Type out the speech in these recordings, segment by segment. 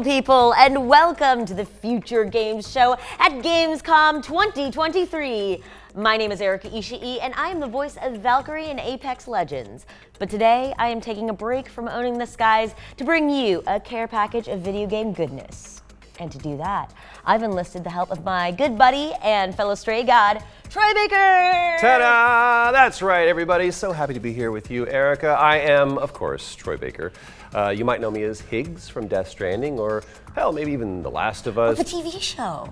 People, and welcome to the Future Games Show at Gamescom 2023. My name is Erica Ishii, and I am the voice of Valkyrie in Apex Legends. But today, I am taking a break from owning the skies to bring you a care package of video game goodness. And to do that, I've enlisted the help of my good buddy and fellow stray god, Troy Baker! Ta-da! That's right, everybody. So happy to be here with you, Erica. I am, of course, Troy Baker. You might know me as Higgs from Death Stranding, or hell, maybe even The Last of Us. The TV show.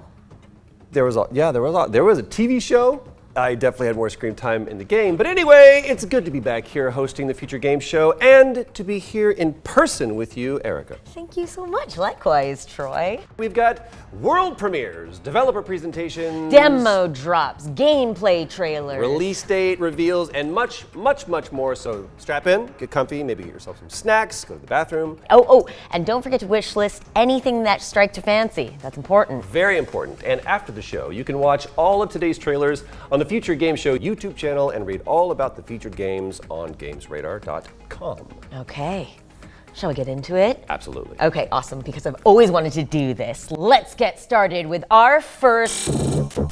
There was a TV show. I definitely had more screen time in the game. But anyway, it's good to be back here hosting the Future Games Show and to be here in person with you, Erica. Thank you so much. Likewise, Troy. We've got world premieres, developer presentations, demo drops, gameplay trailers, release date reveals, and much, much, much more. So strap in, get comfy, maybe get yourself some snacks, go to the bathroom. Oh, and don't forget to wish list anything that strikes your fancy. That's important. Very important. And after the show, you can watch all of today's trailers on the Future Games Show YouTube channel and read all about the featured games on gamesradar.com. Okay. Shall we get into it? Absolutely. Okay, awesome, because I've always wanted to do this. Let's get started with our first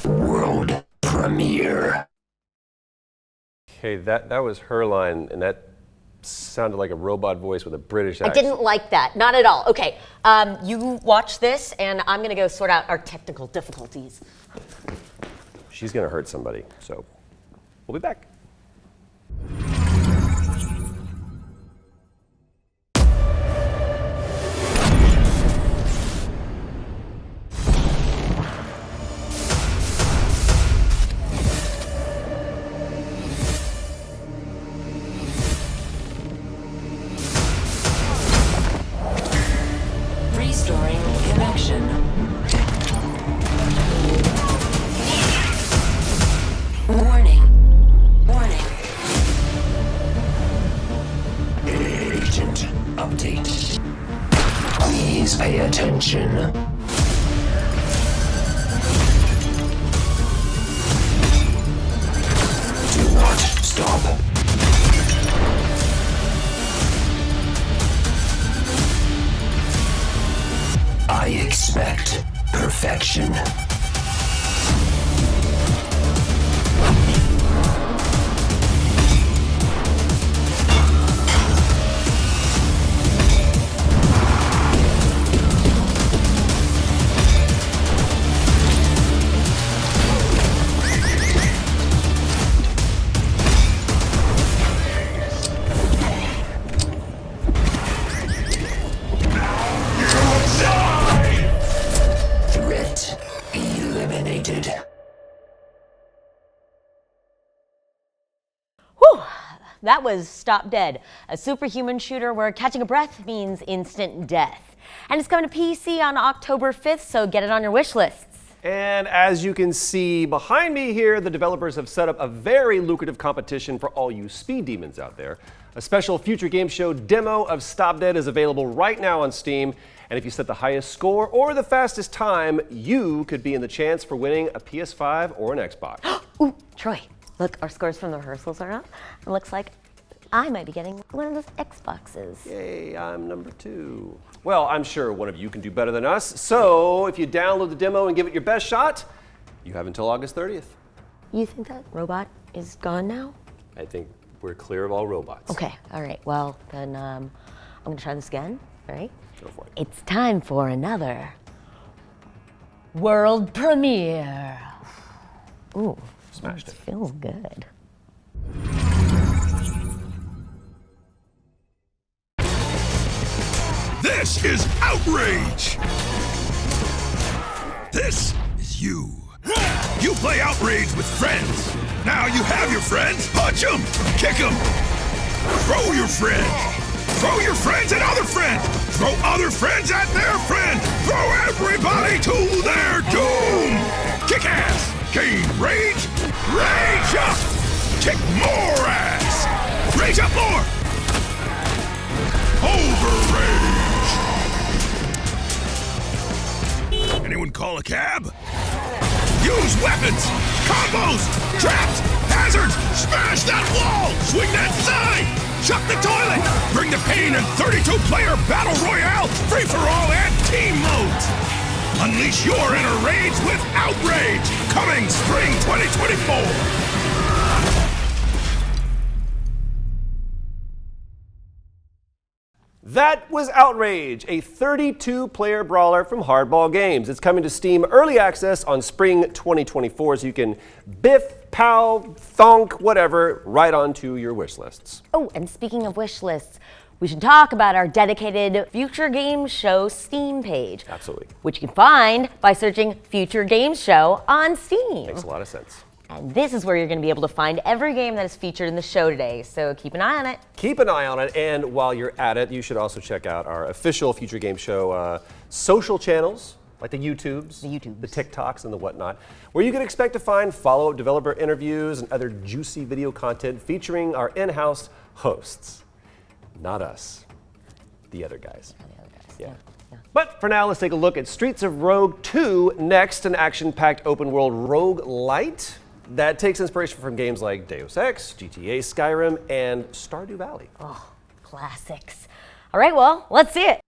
world premiere. Okay, that was her line, and that sounded like a robot voice with a British accent. I didn't like that, not at all. Okay, you watch this, and I'm gonna go sort out our technical difficulties. She's gonna hurt somebody, so we'll be back. Restoring connection. Warning. Agent update. Please pay attention. Do not stop. I expect perfection. Threat eliminated. Whew, that was Stop Dead, a superhuman shooter where catching a breath means instant death. And it's coming to PC on October 5th, so get it on your wish lists. And as you can see behind me here, the developers have set up a very lucrative competition for all you speed demons out there. A special Future Games Show demo of Stop Dead is available right now on Steam. And if you set the highest score or the fastest time, you could be in the chance for winning a PS5 or an Xbox. Ooh, Troy, look, our scores from the rehearsals are up. It looks like I might be getting one of those Xboxes. Yay, I'm number 2. Well, I'm sure one of you can do better than us. So if you download the demo and give it your best shot, you have until August 30th. You think that robot is gone now? I think we're clear of all robots. Okay, all right. Well, then I'm gonna try this again, all right? Go for it. It's time for another world premiere. Ooh, Smashed it. Feels good. This is outrage! This is you. You play outrage with friends. Now you have your friends. Punch them, kick them, throw your friends. Throw your friends at other friends! Throw other friends at their friend! Throw everybody to their doom! Kick ass! Gain rage! Rage up! Kick more ass! Rage up more! Overrage! Anyone call a cab? Use weapons! Combos! Traps! Hazards! Smash that wall! Swing that sign! Chuck the toilet! Bring the pain in 32-player Battle Royale, free-for-all, and team modes! Unleash your inner rage with Outrage! Coming spring 2024! That was Outrage, a 32-player brawler from Hardball Games. It's coming to Steam Early Access on spring 2024, so you can biff, pow, thonk, whatever, right onto your wish lists. Oh, and speaking of wish lists, we should talk about our dedicated Future Games Show Steam page. Absolutely. Which you can find by searching Future Games Show on Steam. Makes a lot of sense. And this is where you're going to be able to find every game that is featured in the show today, so keep an eye on it. Keep an eye on it, and while you're at it, you should also check out our official Future Game Show social channels, like the YouTubes, the TikToks, and the whatnot, where you can expect to find follow-up developer interviews and other juicy video content featuring our in-house hosts. Not us, the other guys. Yeah. But for now, let's take a look at Streets of Rogue 2 next, an action-packed open-world roguelite that takes inspiration from games like Deus Ex, GTA Skyrim, and Stardew Valley. Oh, classics. All right, well, let's see it.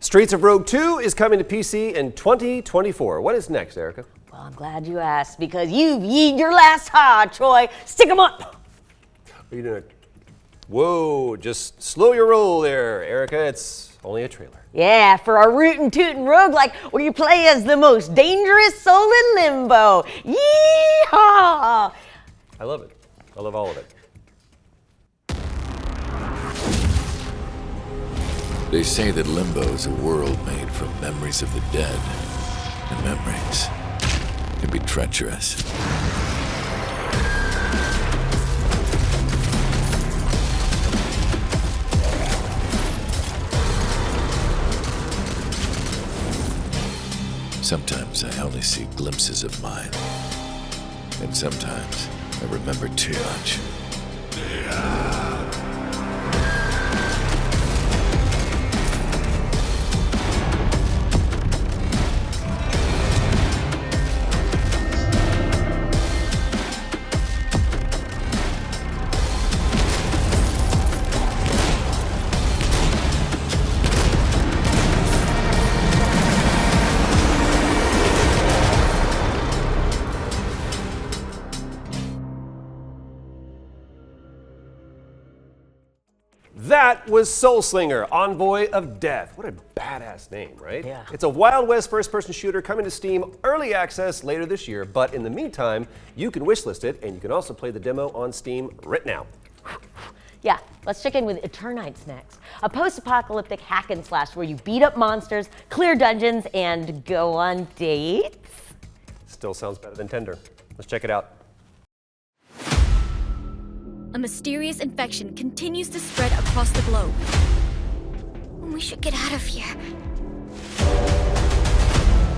Streets of Rogue 2 is coming to PC in 2024. What is next, Erica? Well, I'm glad you asked, because you've yeed your last ha, Troy. Stick 'em up. Are you doing Whoa, just slow your roll there, Erica. It's only a trailer. Yeah, for our rootin' tootin' roguelike where you play as the most dangerous soul in limbo. Yeehaw! I love it. I love all of it. They say that Limbo is a world made from memories of the dead, and memories can be treacherous. Sometimes I only see glimpses of mine, and sometimes I remember too much. That was Soul Slinger, Envoy of Death. What a badass name, right? Yeah. It's a Wild West first-person shooter coming to Steam Early Access later this year, but in the meantime, you can wishlist it, and you can also play the demo on Steam right now. Yeah, let's check in with Eternights next. A post-apocalyptic hack and slash where you beat up monsters, clear dungeons, and go on dates. Still sounds better than Tinder. Let's check it out. A mysterious infection continues to spread across the globe. We should get out of here.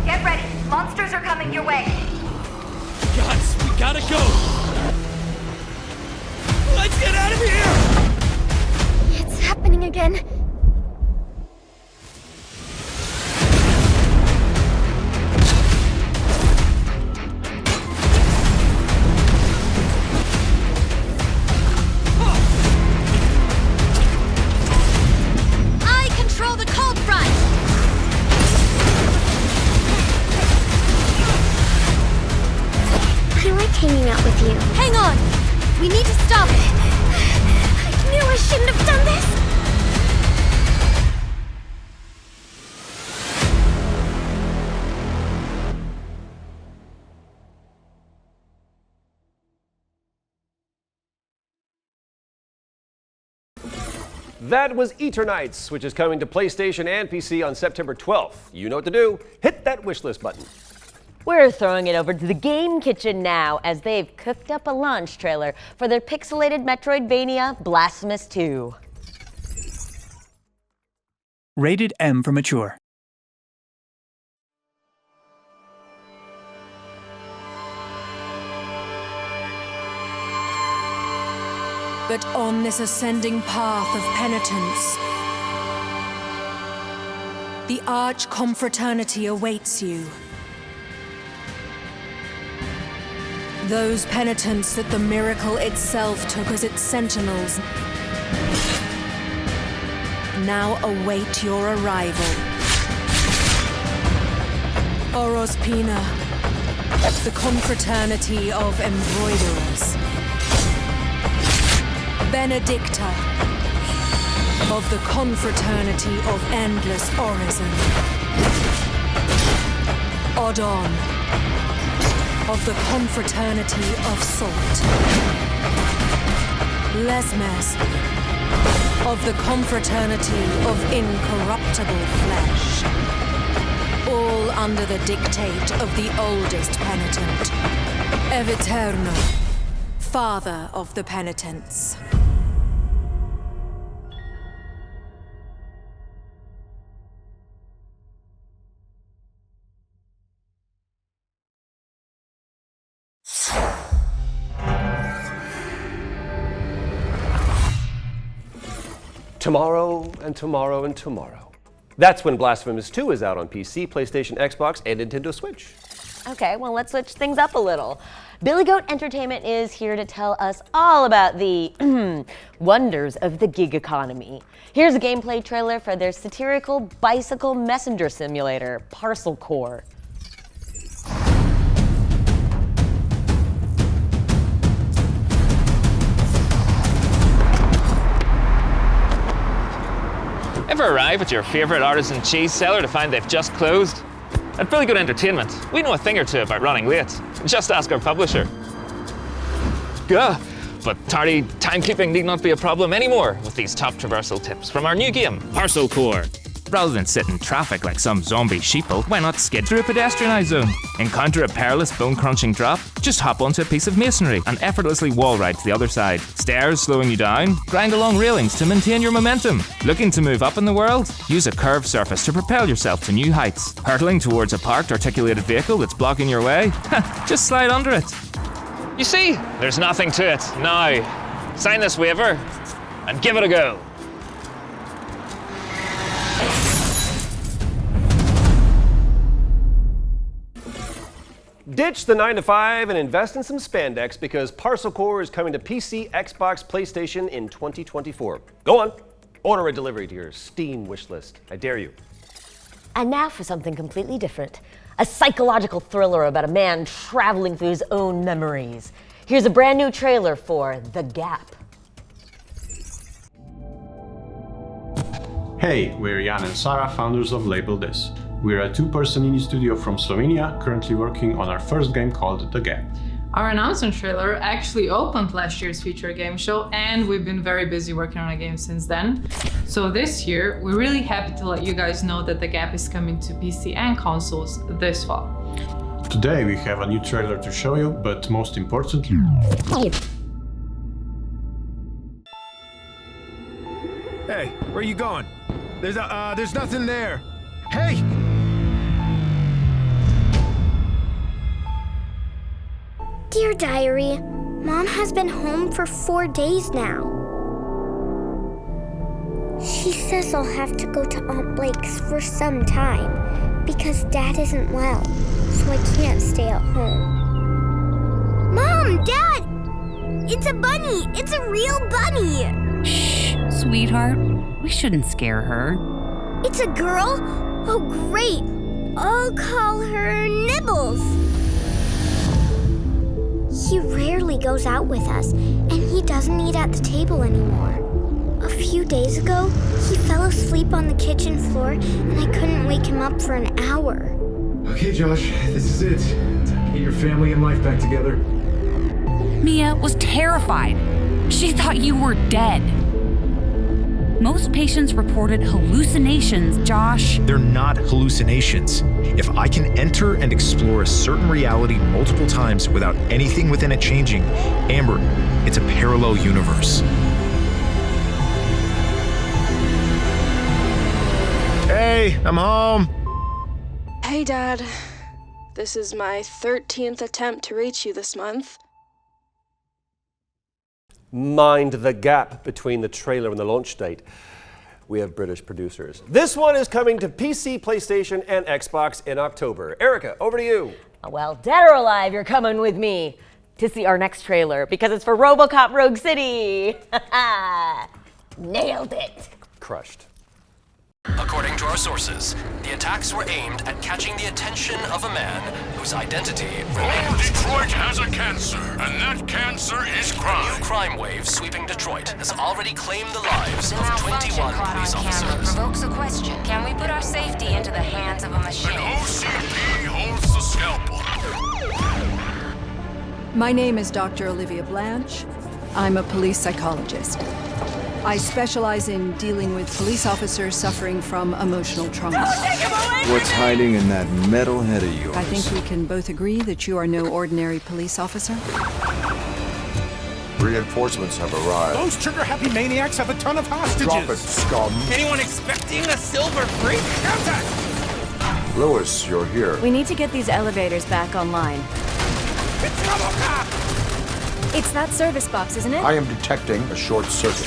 Get ready. Monsters are coming your way. Guys, we gotta go. Let's get out of here! It's happening again. Hanging out with you. Hang on! We need to stop it. I knew I shouldn't have done this. That was Eternights, which is coming to PlayStation and PC on September 12th. You know what to do. Hit that wishlist button. We're throwing it over to the Game Kitchen now, as they've cooked up a launch trailer for their pixelated Metroidvania, Blasphemous 2. Rated M for mature. But on this ascending path of penitence, the Arch-Confraternity awaits you. Those penitents that the miracle itself took as its sentinels now await your arrival. Orospina, the confraternity of embroiderers. Benedicta, of the confraternity of endless orison. Odon, of the confraternity of salt. Lesmes, of the confraternity of incorruptible flesh. All under the dictate of the oldest penitent, Eviterno, father of the penitents. Tomorrow and tomorrow and tomorrow. That's when Blasphemous 2 is out on PC, PlayStation, Xbox, and Nintendo Switch. Okay, well, let's switch things up a little. Billy Goat Entertainment is here to tell us all about the wonders of the gig economy. Here's a gameplay trailer for their satirical bicycle messenger simulator, Parcel Core. Ever arrive at your favorite artisan cheese seller to find they've just closed? At Billy Goat Entertainment, we know a thing or two about running late. Just ask our publisher. Gah! But tardy timekeeping need not be a problem anymore with these top traversal tips from our new game, Parcel Core. Rather than sit in traffic like some zombie sheeple, why not skid through a pedestrianised zone? Encounter a perilous bone-crunching drop? Just hop onto a piece of masonry and effortlessly wall ride to the other side. Stairs slowing you down? Grind along railings to maintain your momentum. Looking to move up in the world? Use a curved surface to propel yourself to new heights. Hurtling towards a parked articulated vehicle that's blocking your way? Just slide under it. You see, there's nothing to it. Now, sign this waiver and give it a go. Ditch the 9-to-5 and invest in some spandex because Parcel Core is coming to PC, Xbox, PlayStation in 2024. Go on, order a delivery to your Steam wishlist. I dare you. And now for something completely different. A psychological thriller about a man traveling through his own memories. Here's a brand new trailer for The Gap. Hey, we're Jan and Sarah, founders of Label This. We're a two-person indie studio from Slovenia, currently working on our first game called The Gap. Our announcement trailer actually opened last year's Future Games Show, and we've been very busy working on a game since then. So this year, we're really happy to let you guys know that The Gap is coming to PC and consoles this fall. Today we have a new trailer to show you, but most importantly... Hey, where are you going? There's nothing there. Hey! Dear Diary, Mom has been home for 4 days now. She says I'll have to go to Aunt Blake's for some time because Dad isn't well, so I can't stay at home. Mom! Dad! It's a bunny! It's a real bunny! Shh, sweetheart. We shouldn't scare her. It's a girl? Oh, great! I'll call her Nibbles. He rarely rarely goes out with us, and he doesn't eat at the table anymore. A few days ago, he fell asleep on the kitchen floor, and I couldn't wake him up for an hour. Okay, Josh, this is it. Time to get your family and life back together. Mia was terrified. She thought you were dead. Most patients reported hallucinations, Josh. They're not hallucinations. If I can enter and explore a certain reality multiple times without anything within it changing, Amber, it's a parallel universe. Hey, I'm home. Hey, Dad. This is my 13th attempt to reach you this month. Mind the gap between the trailer and the launch date. We have British producers. This one is coming to PC, PlayStation, and Xbox in October. Erica, over to you. Well, dead or alive, you're coming with me to see our next trailer because it's for RoboCop Rogue City. Nailed it. Crushed. According to our sources, the attacks were aimed at catching the attention of a man whose identity remains. Detroit has a cancer, and that cancer is crime. A new crime wave sweeping Detroit has already claimed the lives of 21 police officers. Provokes a question. Can we put our safety into the hands of a machine? An OCP holds the scalpel. My name is Dr. Olivia Blanche. I'm a police psychologist. I specialize in dealing with police officers suffering from emotional trauma. What's hiding in that metal head of yours? I think we can both agree that you are no ordinary police officer. Reinforcements have arrived. Those trigger-happy maniacs have a ton of hostages. Drop it, scum. Anyone expecting a silver freak? Contact! Lewis, you're here. We need to get these elevators back online. It's RoboCop! It's that service box, isn't it? I am detecting a short circuit.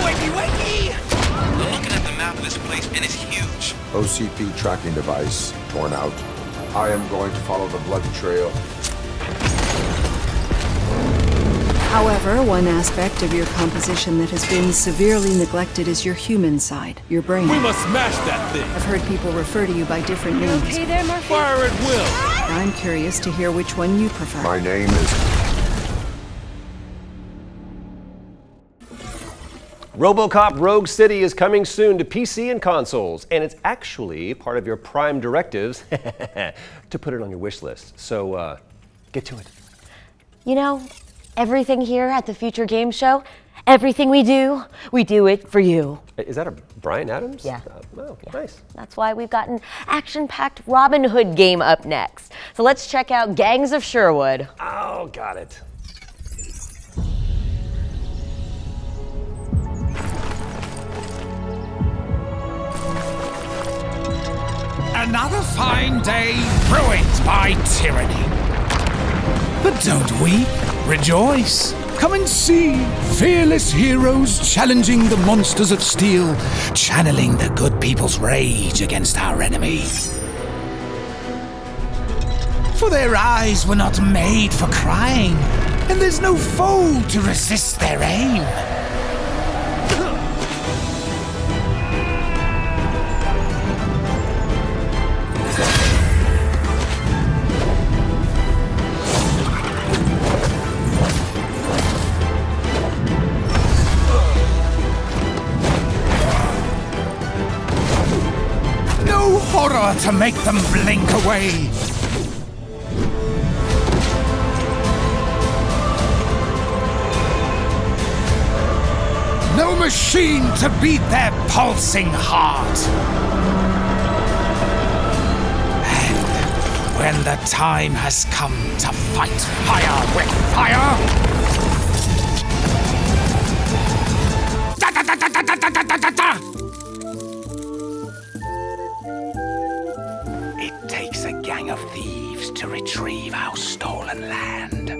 Wakey, wakey! I'm looking at the map of this place, and it's huge. OCP tracking device torn out. I am going to follow the blood trail. However, one aspect of your composition that has been severely neglected is your human side, your brain. We must smash that thing! I've heard people refer to you by different names. Okay there, Murphy? Fire at will! I'm curious to hear which one you prefer. My name is... RoboCop Rogue City is coming soon to PC and consoles, and it's actually part of your Prime directives to put it on your wish list. So, get to it. You know, everything here at the Future Games Show, everything we do it for you. Is that a Bryan Adams? Yeah. Oh, nice. That's why we've got an action-packed Robin Hood game up next. So let's check out Gangs of Sherwood. Oh, got it. Another fine day ruined by tyranny. But don't weep, rejoice. Come and see fearless heroes challenging the monsters of steel, channeling the good people's rage against our enemy. For their eyes were not made for crying, and there's no foe to resist their aim. Horror to make them blink away. No machine to beat their pulsing heart. And when the time has come to fight fire with fire, da da da da da da da da da. It takes a gang of thieves to retrieve our stolen land.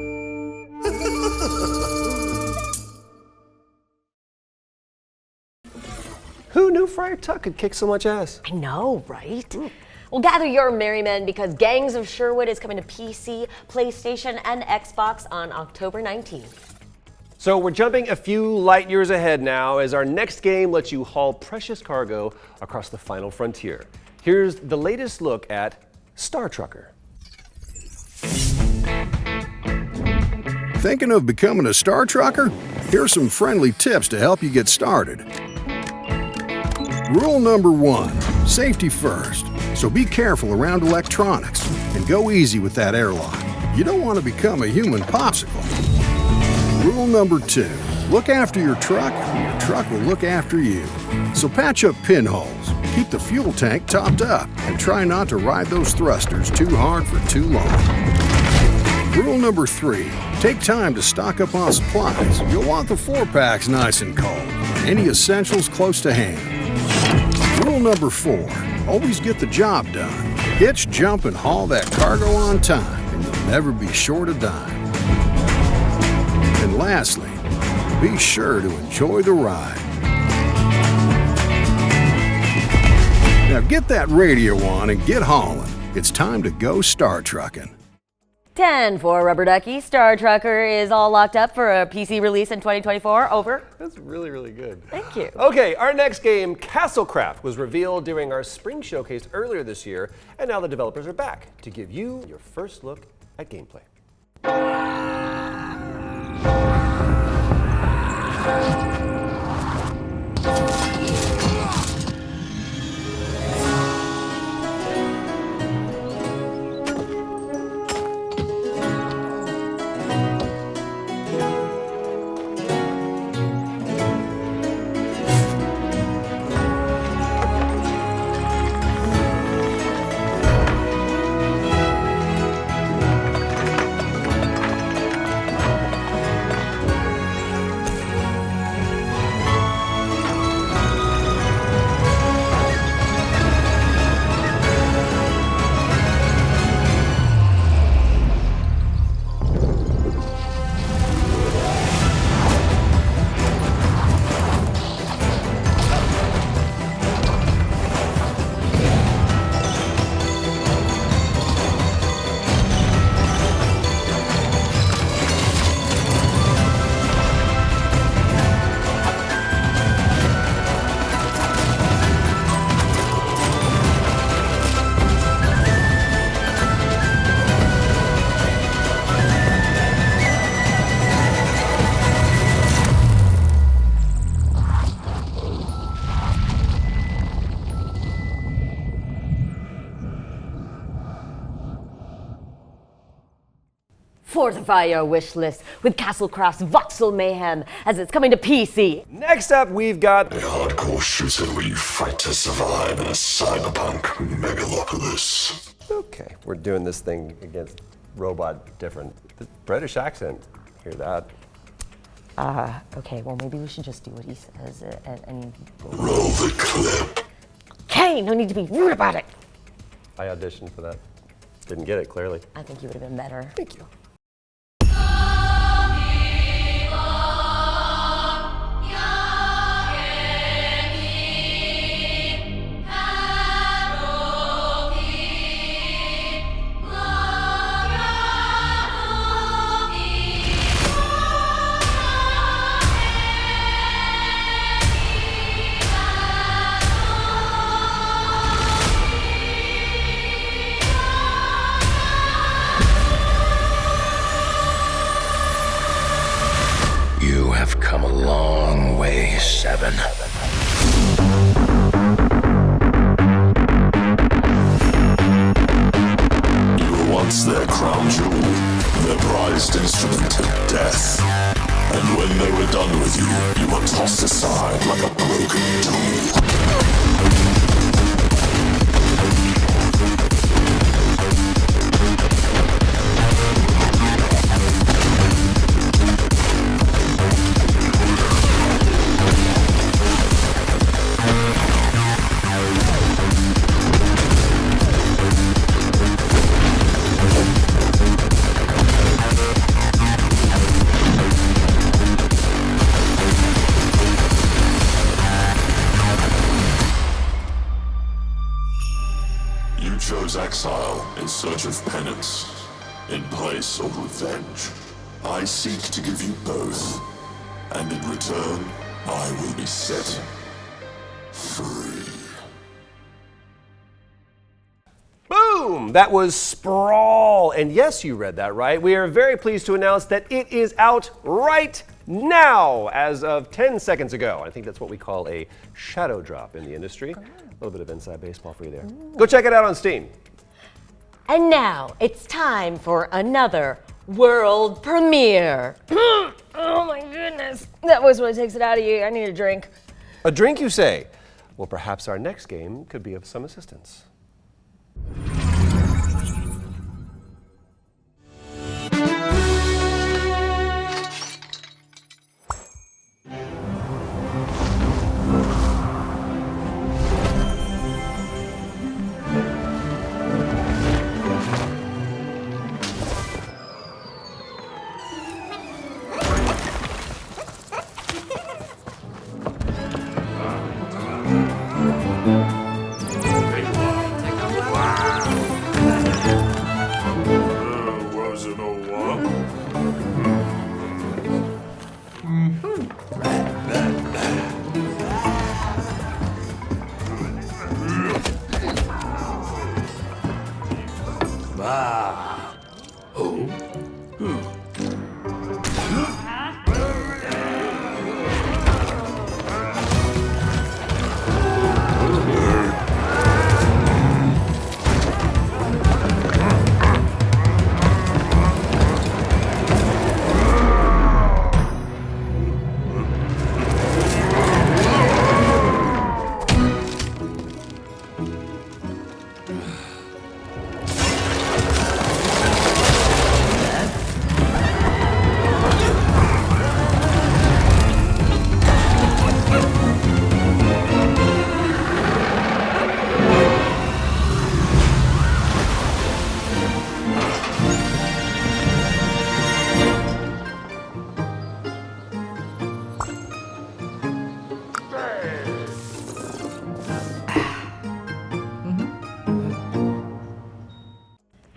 Who knew Friar Tuck could kick so much ass? I know, right? Well, gather your merry men because Gangs of Sherwood is coming to PC, PlayStation, and Xbox on October 19th. So we're jumping a few light years ahead now as our next game lets you haul precious cargo across the final frontier. Here's the latest look at Star Trucker. Thinking of becoming a Star Trucker? Here's some friendly tips to help you get started. Rule number 1, safety first. So be careful around electronics and go easy with that airlock. You don't want to become a human popsicle. Rule number 2, look after your truck and your truck will look after you. So patch up pinholes, keep the fuel tank topped up, and try not to ride those thrusters too hard for too long. Rule number 3, take time to stock up on supplies. You'll want the 4-packs nice and cold, and any essentials close to hand. Rule number 4, always get the job done. Hitch, jump, and haul that cargo on time, and you'll never be short a dime. And lastly, be sure to enjoy the ride. Now get that radio on and get hauling. It's time to go Star Trucking. 10 for Rubber Ducky. Star Trucker is all locked up for a PC release in 2024. Over. That's really, really good. Thank you. Okay, our next game, Castlecraft, was revealed during our spring showcase earlier this year, and now the developers are back to give you your first look at gameplay. Fortify your wish list with Castlecraft's Voxel Mayhem as it's coming to PC. Next up, we've got a hardcore shooter where you fight to survive in a cyberpunk megalopolis. Okay, we're doing this thing against robot different. The British accent, hear that. Okay, well maybe we should just do what he says and roll the clip. Okay, no need to be rude about it. I auditioned for that. Didn't get it, clearly. I think you would have been better. Thank you. You have come a long way, 7. You were once their crown jewel, their prized instrument, death. And when they were done with you, you were tossed aside like a broken tool. Exile in search of penance, in place of revenge. I seek to give you both, and in return, I will be set free. Boom! Boom! That was Sprawl. And yes, you read that right. We are very pleased to announce that it is out right now, as of 10 seconds ago. I think that's what we call a shadow drop in the industry. A little bit of inside baseball for you there. Go check it out on Steam. And now it's time for another world premiere. Oh my goodness. That voice really takes it out of you. I need a drink. A drink, you say? Well, perhaps our next game could be of some assistance.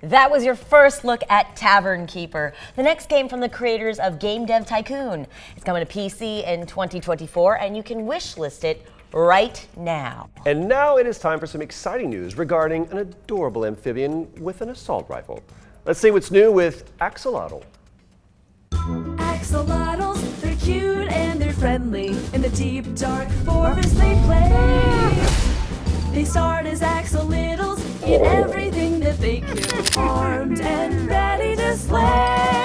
That was your first look at Tavern Keeper, the next game from the creators of Game Dev Tycoon. It's coming to PC in 2024, and you can wishlist it right now. And now it is time for some exciting news regarding an adorable amphibian with an assault rifle. Let's see what's new with Axolotl. Axolotls, they're cute and they're friendly. In the deep, dark forest they play. They start as axolotls, eat everything that they kill, armed and ready to slay.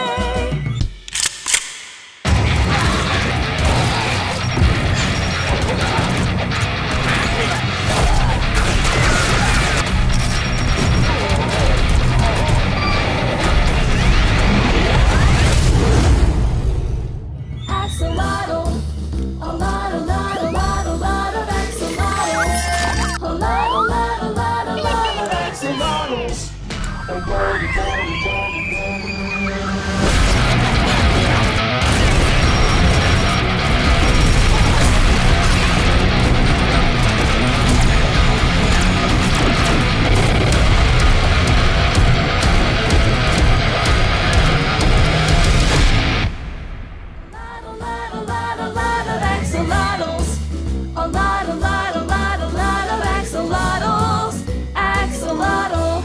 Axolotl, a lot of axolotls. A lot of axolotls.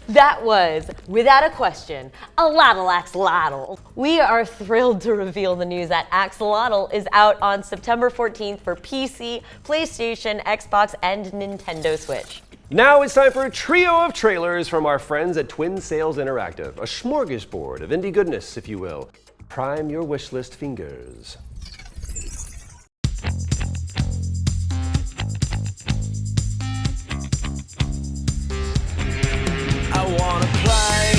That was, without a question, a lot of Axolotl. We are thrilled to reveal the news that Axolotl is out on September 14th for PC, PlayStation, Xbox, and Nintendo Switch. Now it's time for a trio of trailers from our friends at Twin Sales Interactive, a smorgasbord of indie goodness, if you will. Prime your wishlist fingers. I wanna play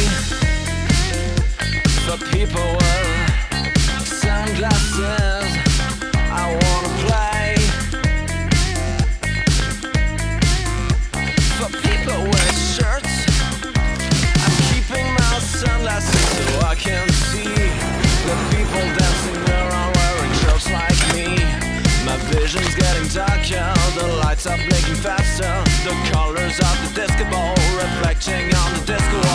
for people with sunglasses. I wanna play for people with shirts. I'm keeping my sunglasses so I can see the people dancing around wearing shirts like me. My vision's getting darker, the lights are blinking faster. The colors of the disco ball reflecting on the disco wall.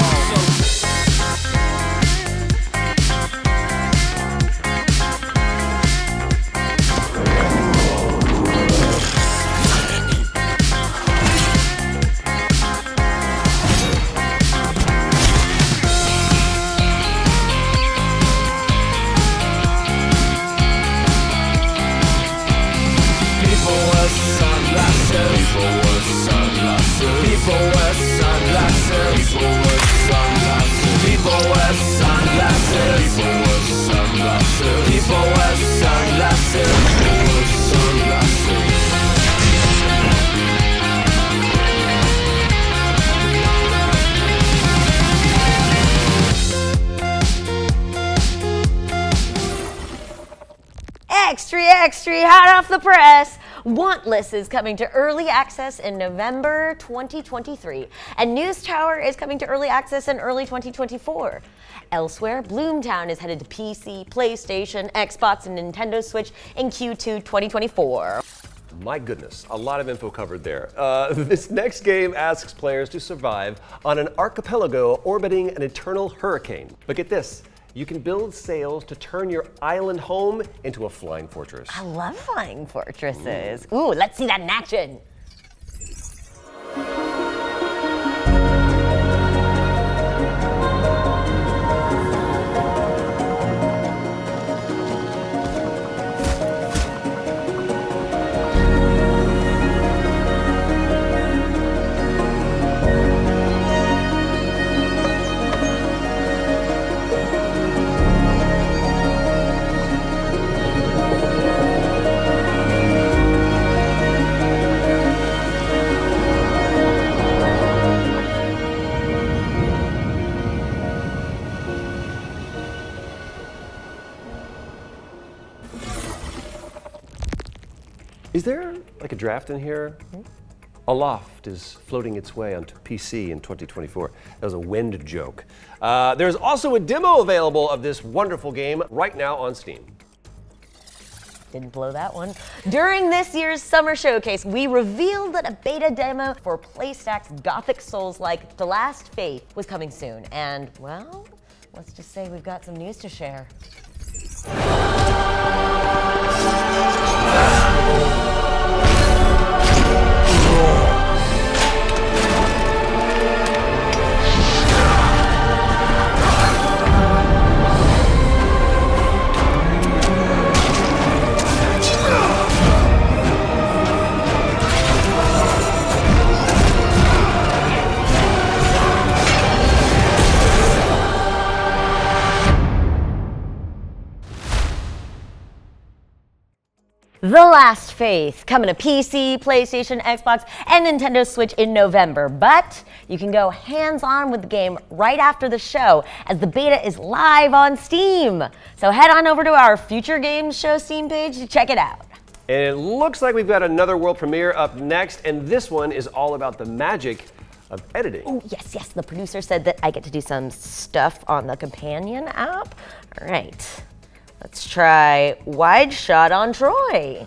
extra hot off the press. Wantless is coming to early access in November 2023, and News Tower is coming to early access in early 2024. Elsewhere, Bloomtown is headed to PC, PlayStation, Xbox, and Nintendo Switch in Q2 2024. My goodness, a lot of info covered there. This next game asks players to survive on an archipelago orbiting an eternal hurricane. But get this, you can build sails to turn your island home into a flying fortress. I love flying fortresses. Ooh, let's see that in action. Is there like a draft in here? Aloft is floating its way onto PC in 2024. That was a wind joke. There's also a demo available of this wonderful game right now on Steam. Didn't blow that one. During this year's summer showcase, we revealed that a beta demo for PlayStack's Gothic Souls-like The Last Faith was coming soon. And, well, let's just say we've got some news to share. The Last Faith, coming to PC, PlayStation, Xbox, and Nintendo Switch in November. But you can go hands-on with the game right after the show, as the beta is live on Steam. So head on over to our Future Games Show Steam page to check it out. And it looks like we've got another world premiere up next, and this one is all about the magic of editing. Oh, yes, yes, the producer said that I get to do some stuff on the companion app. All right. Let's try wide shot on Troy.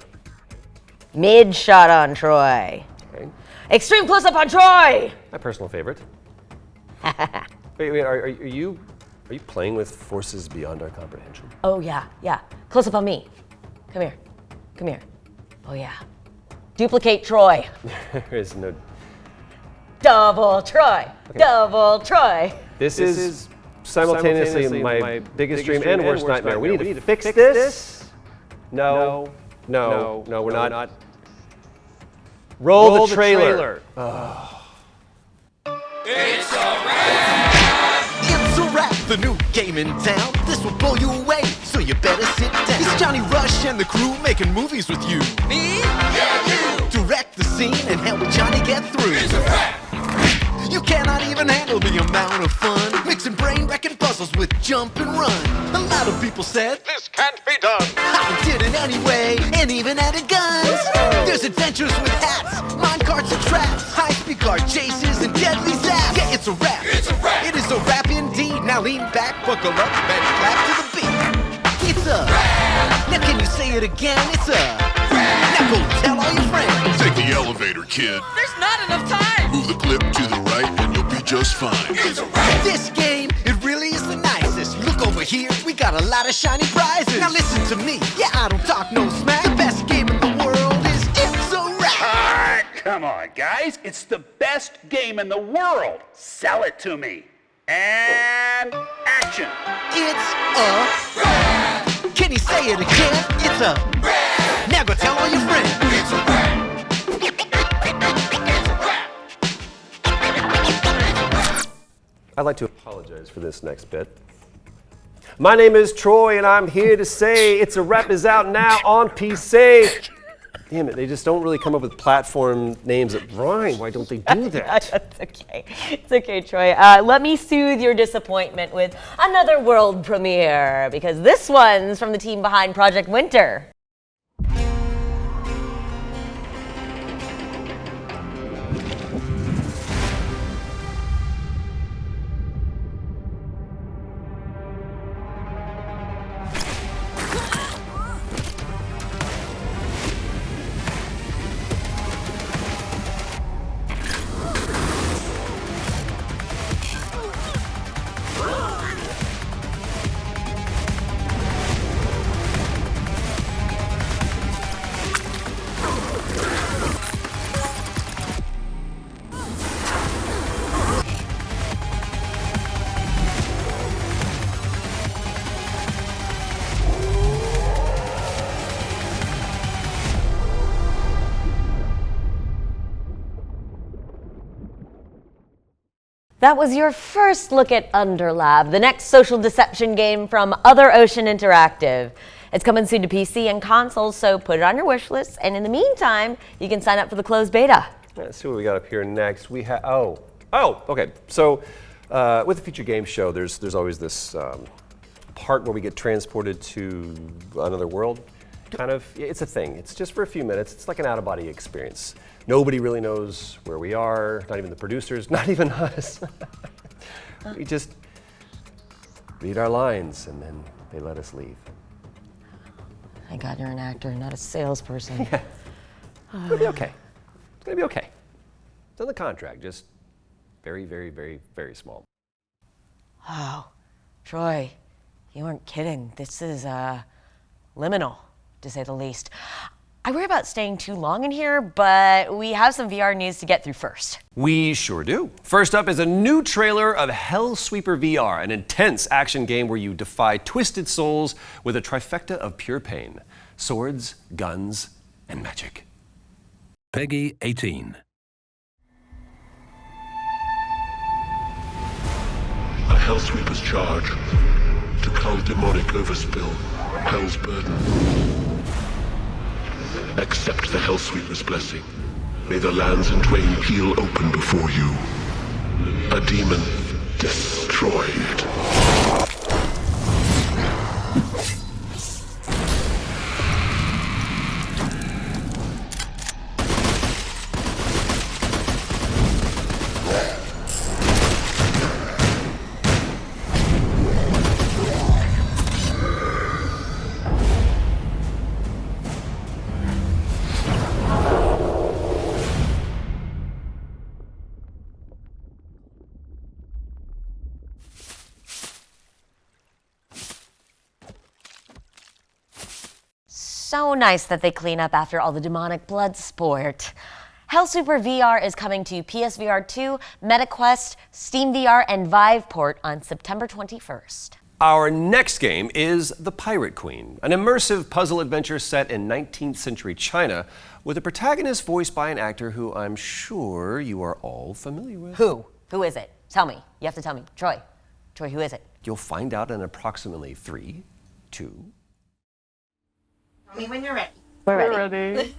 Mid shot on Troy. Okay. Extreme close up on Troy. My personal favorite. wait, are you playing with forces beyond our comprehension? Oh yeah. Close up on me. Come here. Oh yeah. Duplicate Troy. There is no. Double Troy. Okay. Double Troy. This is simultaneously my biggest dream and worst nightmare. We need to fix this. No, we're not. Roll the trailer. It's a wrap! It's a wrap! The new game in town. This will blow you away, so you better sit down. It's Johnny Rush and the crew making movies with you. Me? Yeah, you! Direct the scene and help Johnny get through. It's a wrap! You cannot even handle the amount of fun mixing brain-wrecking puzzles with jump and run. A lot of people said, this can't be done. I did it anyway, and even added guns. There's adventures with hats, minecarts and traps, high-speed car chases and deadly zaps. Yeah, it's a wrap. It's a wrap. It is a wrap indeed. Now lean back, buckle up, and clap to the beat. It's a wrap. Now can you say it again? It's a wrap. Now go tell all your friends. Take the elevator, kid. There's not enough time. Move the clip to the right and you'll be just fine. It's a wrap. This game, it really is the nicest. Look over here, we got a lot of shiny prizes. Now listen to me, yeah, I don't talk no smack. The best game in the world is It's a Wrap. Come on, guys, it's the best game in the world. Sell it to me. And action. It's a wrap. Can you say it again? It's a wrap. Now go tell all your friends. It's a wrap. I'd like to apologize for this next bit. My name is Troy, and I'm here to say It's a Wrap is out now on PC. Damn it, they just don't really come up with platform names that rhyme. Why don't they do that? That's okay. It's okay, Troy. Let me soothe your disappointment with another world premiere, because this one's from the team behind Project Winter. That was your first look at Underlab, the next social deception game from Other Ocean Interactive. It's coming soon to PC and consoles, so put it on your wish list. And in the meantime, you can sign up for the closed beta. Let's see what we got up here next. We have okay. So with the Future Games Show, there's always this part where we get transported to another world. Kind of, it's a thing. It's just for a few minutes. It's like an out-of-body experience. Nobody really knows where we are, not even the producers, not even us. We just read our lines and then they let us leave. Thank God you're an actor, not a salesperson. Yeah. It'll be okay. It's gonna be okay. It's on the contract, just very, very, very, very small. Oh, Troy, you weren't kidding. This is liminal, to say the least. I worry about staying too long in here, but we have some VR news to get through first. We sure do. First up is a new trailer of Hellsweeper VR, an intense action game where you defy twisted souls with a trifecta of pure pain: swords, guns, and magic. Peggy 18. A Hellsweeper's charge to cull demonic overspill, Hell's burden. Accept the Hellsweeper's blessing. May the lands in twain peel open before you. A demon destroyed. So nice that they clean up after all the demonic blood sport. Hellsweeper VR is coming to PSVR 2, MetaQuest, Steam VR, and Viveport on September 21st. Our next game is The Pirate Queen, an immersive puzzle adventure set in 19th century China with a protagonist voiced by an actor who I'm sure you are all familiar with. Who? Who is it? Tell me. You have to tell me. Troy, who is it? You'll find out in approximately 3, 2. Tell me when you're ready. We're ready.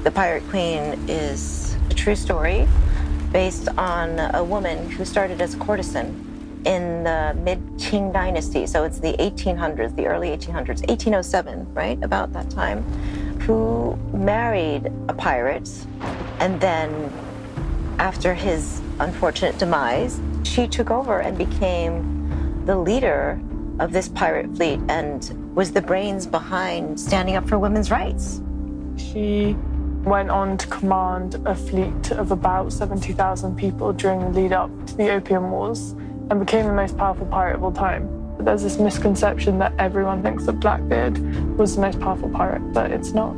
The Pirate Queen is a true story based on a woman who started as a courtesan in the mid-Qing dynasty. So it's the 1800s, the early 1800s, 1807, right? About that time, who married a pirate. And then after his unfortunate demise, she took over and became the leader of this pirate fleet and was the brains behind standing up for women's rights. She went on to command a fleet of about 70,000 people during the lead up to the Opium Wars and became the most powerful pirate of all time. But there's this misconception that everyone thinks that Blackbeard was the most powerful pirate, but it's not.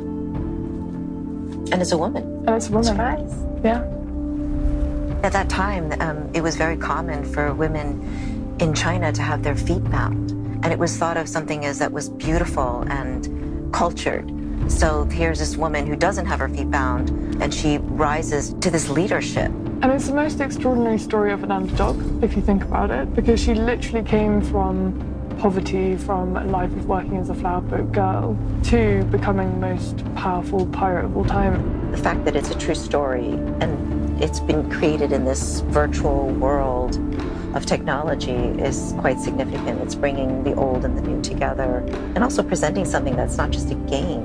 And it's a woman. And it's a woman. Surprise. Yeah. At that time, it was very common for women in China to have their feet bound. And it was thought of something as that was beautiful and cultured. So here's this woman who doesn't have her feet bound, and she rises to this leadership. And it's the most extraordinary story of an underdog, if you think about it, because she literally came from poverty, from a life of working as a flower boat girl, to becoming the most powerful pirate of all time. The fact that it's a true story, and it's been created in this virtual world of technology, is quite significant. It's bringing the old and the new together, and also presenting something that's not just a game,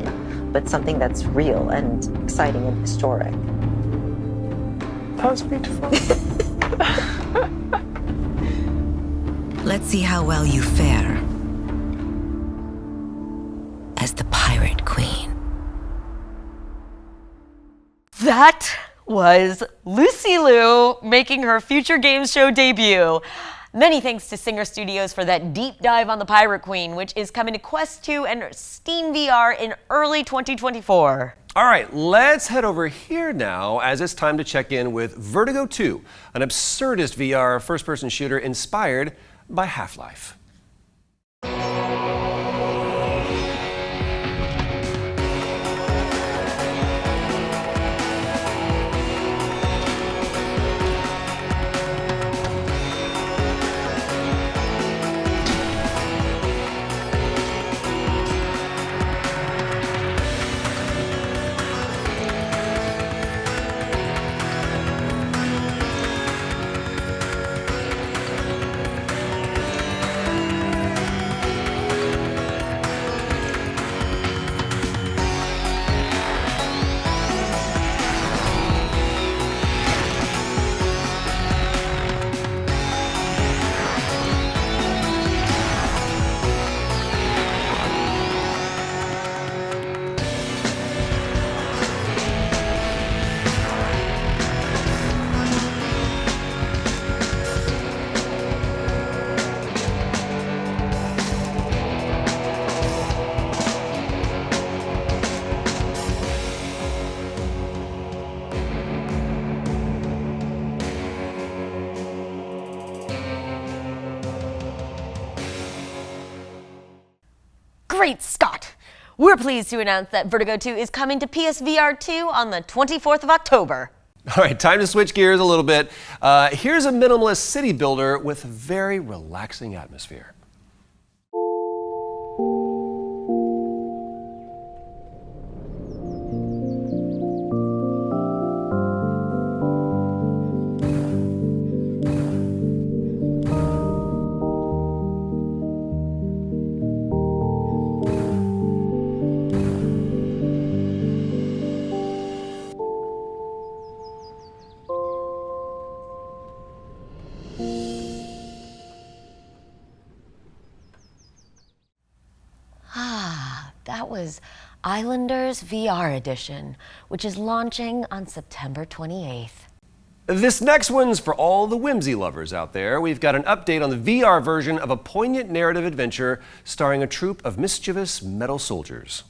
but something that's real and exciting and historic. That was beautiful. Let's see how well you fare as the Pirate Queen. That was Lucy Liu making her Future Games Show debut. Many thanks to Singer Studios for that deep dive on the Pirate Queen, which is coming to Quest 2 and Steam VR in early 2024. All right, let's head over here now as it's time to check in with Vertigo 2, an absurdist VR first-person shooter inspired by Half-Life. Great Scott! We're pleased to announce that Vertigo 2 is coming to PSVR 2 on the 24th of October. All right, time to switch gears a little bit. Here's a minimalist city builder with a very relaxing atmosphere. That was Islanders VR Edition, which is launching on September 28th. This next one's for all the whimsy lovers out there. We've got an update on the VR version of a poignant narrative adventure starring a troupe of mischievous metal soldiers.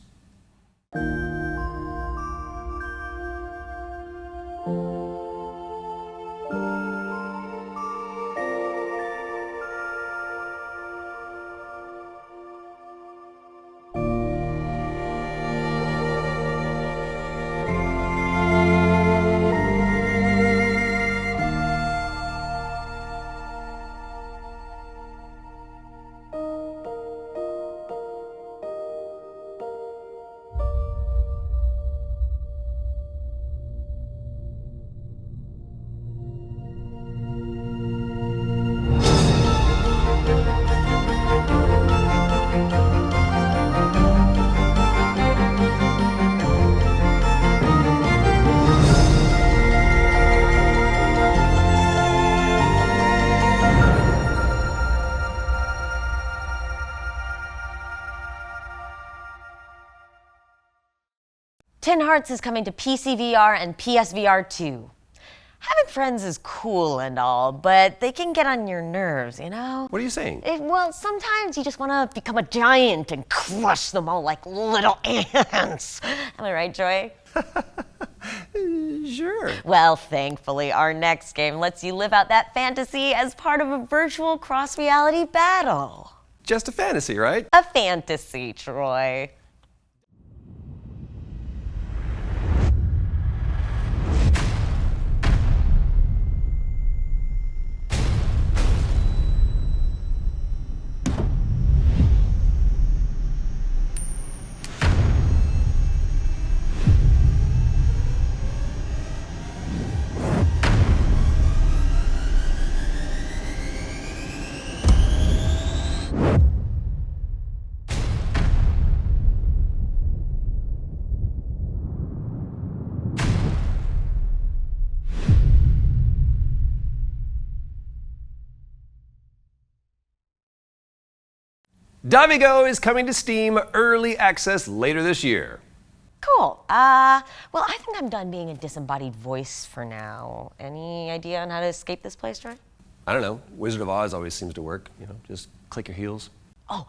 Tin Hearts is coming to PC VR and PSVR 2. Having friends is cool and all, but they can get on your nerves, you know? What are you saying? Well, sometimes you just want to become a giant and crush them all like little ants. Am I right, Troy? Sure. Well, thankfully, our next game lets you live out that fantasy as part of a virtual cross-reality battle. Just a fantasy, right? A fantasy, Troy. Davigo is coming to Steam Early Access later this year. Cool. Well, I think I'm done being a disembodied voice for now. Any idea on how to escape this place, Troy? I don't know. Wizard of Oz always seems to work. You know, just click your heels. Oh,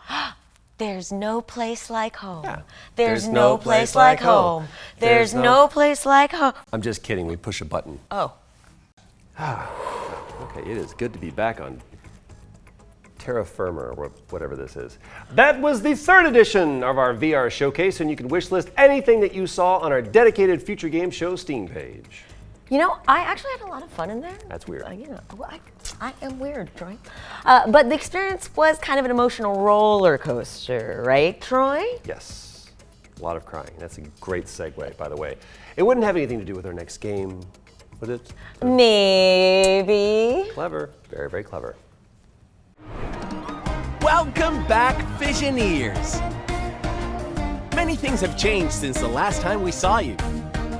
there's no place like home. Yeah. There's no place like home. There's no place like home. I'm just kidding. We push a button. Oh. Okay, it is good to be back on terra firma, or whatever this is. That was the 3rd edition of our VR showcase, and you can wishlist anything that you saw on our dedicated Future Games Show Steam page. You know, I actually had a lot of fun in there. That's weird. You know, I am weird, Troy. But the experience was kind of an emotional roller coaster, right, Troy? Yes. A lot of crying. That's a great segue, by the way. It wouldn't have anything to do with our next game, would it? Maybe. Clever. Very, very clever. Welcome back, Visioneers! Many things have changed since the last time we saw you.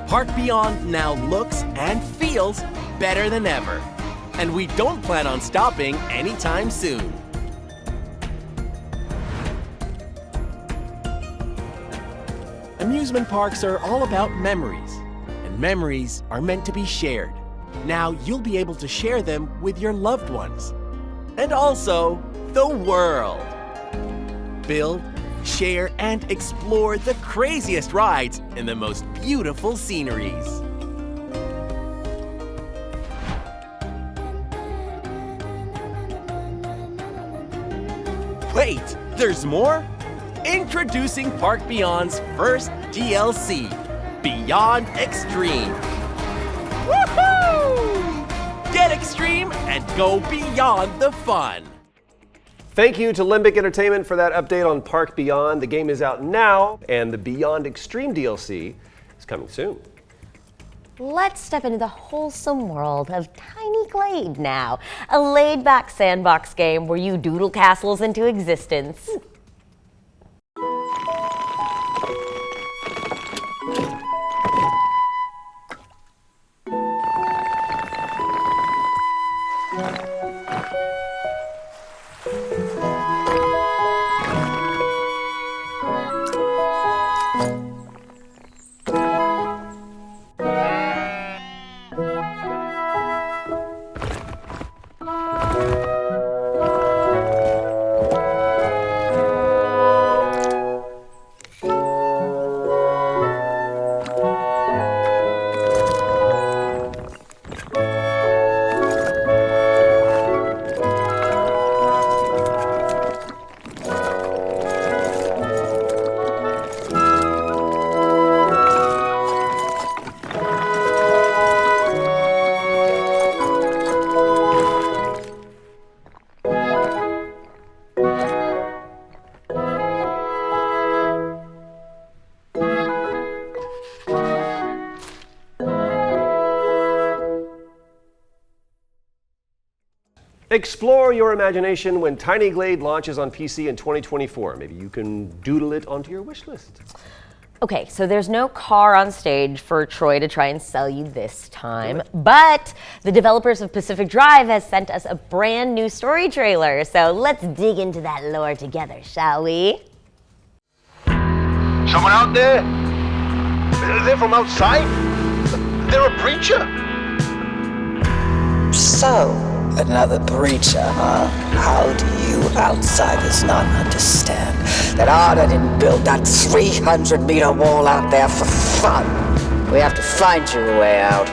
Park Beyond now looks and feels better than ever. And we don't plan on stopping anytime soon. Amusement parks are all about memories. And memories are meant to be shared. Now you'll be able to share them with your loved ones. And also, the world. Build, share, and explore the craziest rides and the most beautiful sceneries. Wait, there's more? Introducing Park Beyond's first DLC, Beyond Extreme. Woohoo! Get extreme and go beyond the fun. Thank you to Limbic Entertainment for that update on Park Beyond. The game is out now, and the Beyond Extreme DLC is coming soon. Let's step into the wholesome world of Tiny Glade now, a laid-back sandbox game where you doodle castles into existence. Explore your imagination when Tiny Glade launches on PC in 2024. Maybe you can doodle it onto your wish list. Okay, so there's no car on stage for Troy to try and sell you this time, but the developers of Pacific Drive has sent us a brand new story trailer. So let's dig into that lore together, shall we? Someone out there? They're from outside? They're a preacher? So, another preacher, huh? How do you outsiders not understand that Arda didn't build that 300-meter wall out there for fun? We have to find you a way out.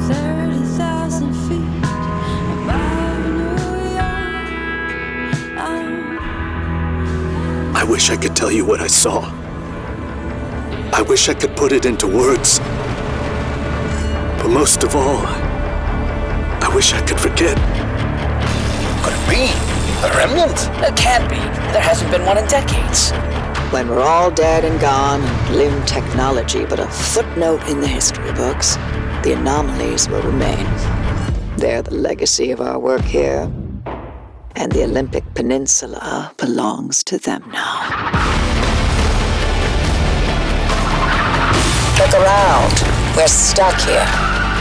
30,000 feet above New York. I wish I could tell you what I saw. I wish I could put it into words. But most of all, I wish I could forget. Could it be? A remnant? It can't be. There hasn't been one in decades. When we're all dead and gone, and limb technology but a footnote in the history books, the anomalies will remain. They're the legacy of our work here, and the Olympic Peninsula belongs to them now. Look around. We're stuck here.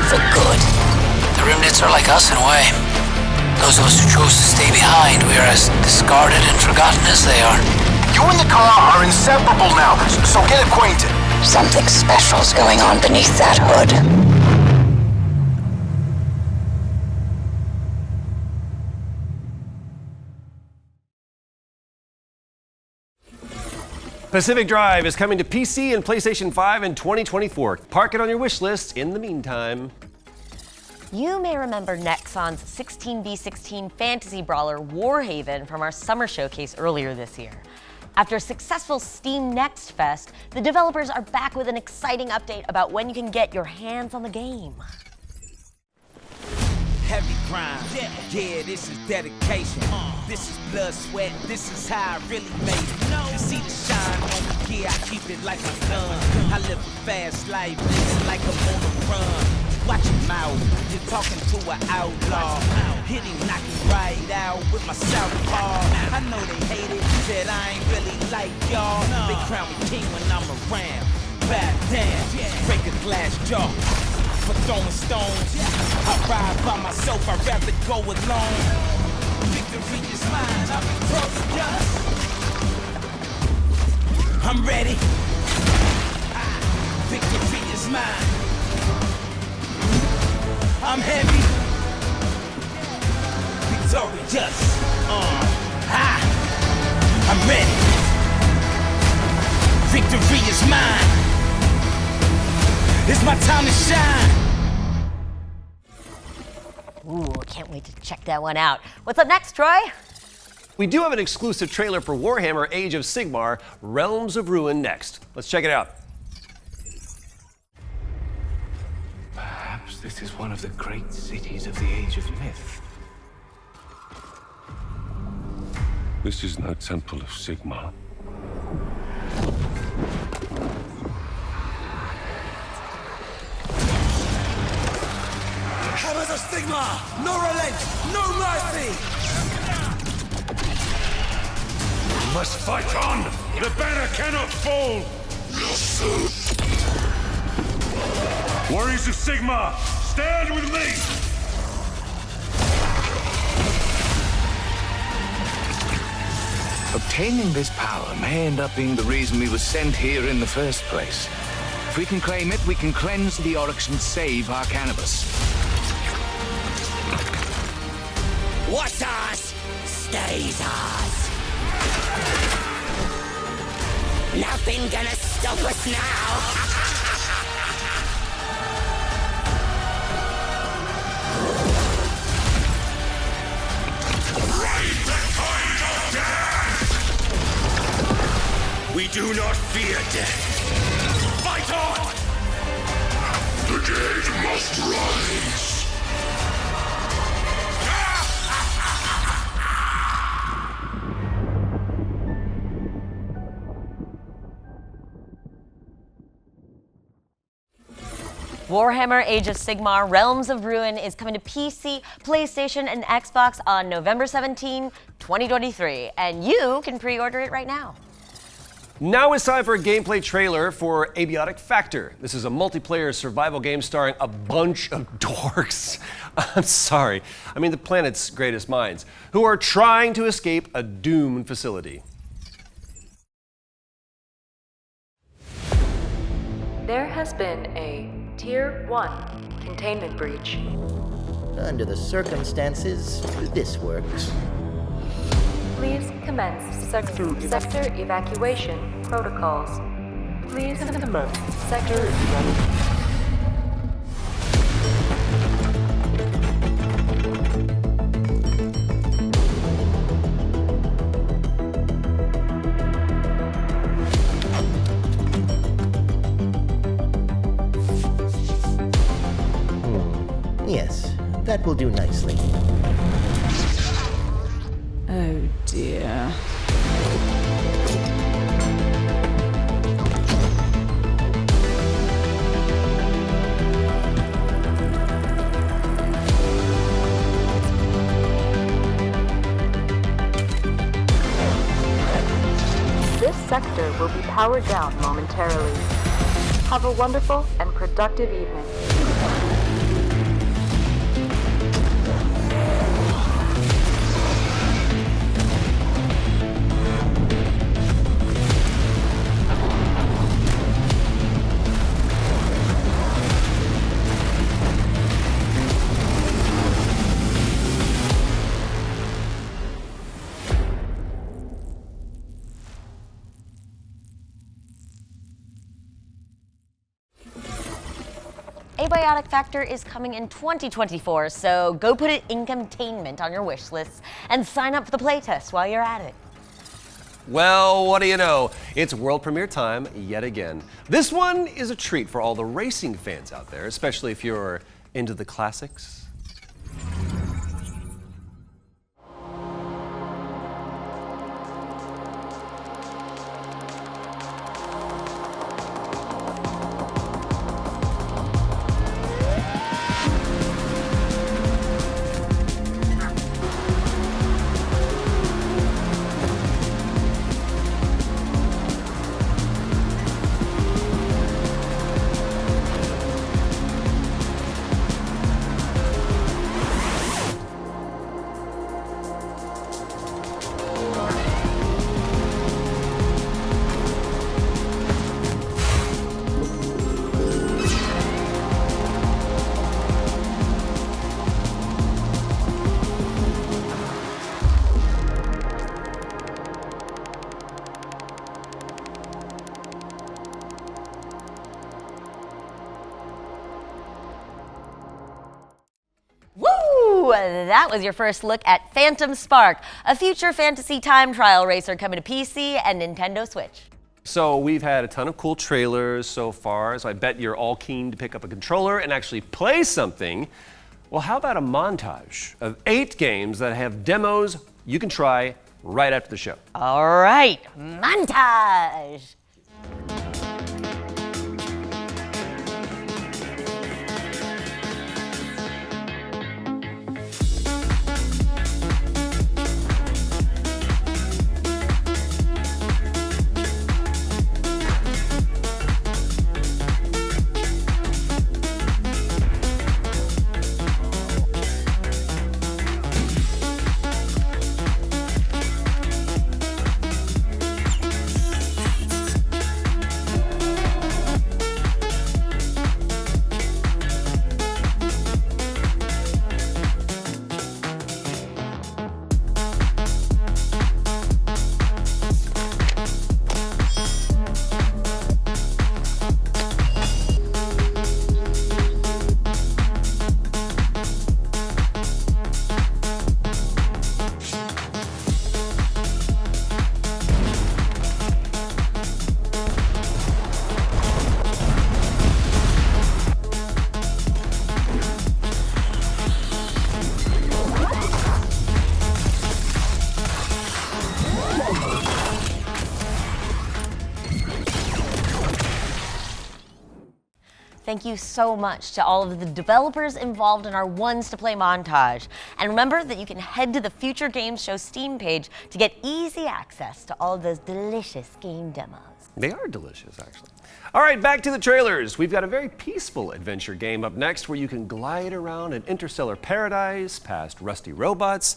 For good. The remnants are like us in a way. Those of us who chose to stay behind, we are as discarded and forgotten as they are. You and the car are inseparable now, so get acquainted. Something special's going on beneath that hood. Pacific Drive is coming to PC and PlayStation 5 in 2024. Park it on your wish list in the meantime. You may remember Nexon's 16v16 fantasy brawler Warhaven from our summer showcase earlier this year. After a successful Steam Next Fest, the developers are back with an exciting update about when you can get your hands on the game. Heavy grind, yeah, this is dedication. This is blood, sweat, this is how I really made it. You see the shine on me, yeah, I keep it like a gun. I live a fast life, living like I'm on the run. Watch your mouth, you're talking to an outlaw. Hit him, knock him right out with my southpaw. I know they hate it, that I ain't really like y'all. They crown me king when I'm around. Bad damn, break a glass jaw. For throwing stones, I ride by myself, I'd rather go alone. Victory is mine, I'm victorious. I'm ready. Victory is mine. I'm heavy. Victorious. I'm ready. Victory is mine. It's my time to shine. Ooh, can't wait to check that one out. What's up next, Troy? We do have an exclusive trailer for Warhammer Age of Sigmar, Realms of Ruin next. Let's check it out. Perhaps this is one of the great cities of the Age of Myth. This is no temple of Sigmar. Hammers of Sigmar! No relent! No mercy! We must fight on! The banner cannot fall! Warriors of Sigmar, stand with me! Obtaining this power may end up being the reason we were sent here in the first place. If we can claim it, we can cleanse the Oryx and save our cannabis. What's ours stays ours. Nothing gonna stop us now. We do not fear death. Fight on! The dead must rise. Warhammer Age of Sigmar Realms of Ruin is coming to PC, PlayStation, and Xbox on November 17, 2023, and you can pre-order it right now. Now it's time for a gameplay trailer for Abiotic Factor. This is a multiplayer survival game starring a bunch of dorks. I'm sorry, I mean the planet's greatest minds, who are trying to escape a doomed facility. There has been a Tier 1 containment breach. Under the circumstances, this works. Please commence sector evacuation protocols. Please commence sector evacuation. Yes, that will do nicely. Oh dear. This sector will be powered down momentarily. Have a wonderful and productive evening. Abiotic Factor is coming in 2024, so go put it in containment on your wish list and sign up for the playtest while you're at it. Well, what do you know? It's world premiere time yet again. This one is a treat for all the racing fans out there, especially if you're into the classics. Woo! That was your first look at Phantom Spark, a future fantasy time trial racer coming to PC and Nintendo Switch. So we've had a ton of cool trailers so far, so I bet you're all keen to pick up a controller and actually play something. Well, how about a montage of 8 games that have demos you can try right after the show? All right, montage! Thank you so much to all of the developers involved in our Ones to Play montage. And remember that you can head to the Future Games Show Steam page to get easy access to all of those delicious game demos. They are delicious, actually. All right, back to the trailers. We've got a very peaceful adventure game up next where you can glide around an interstellar paradise past rusty robots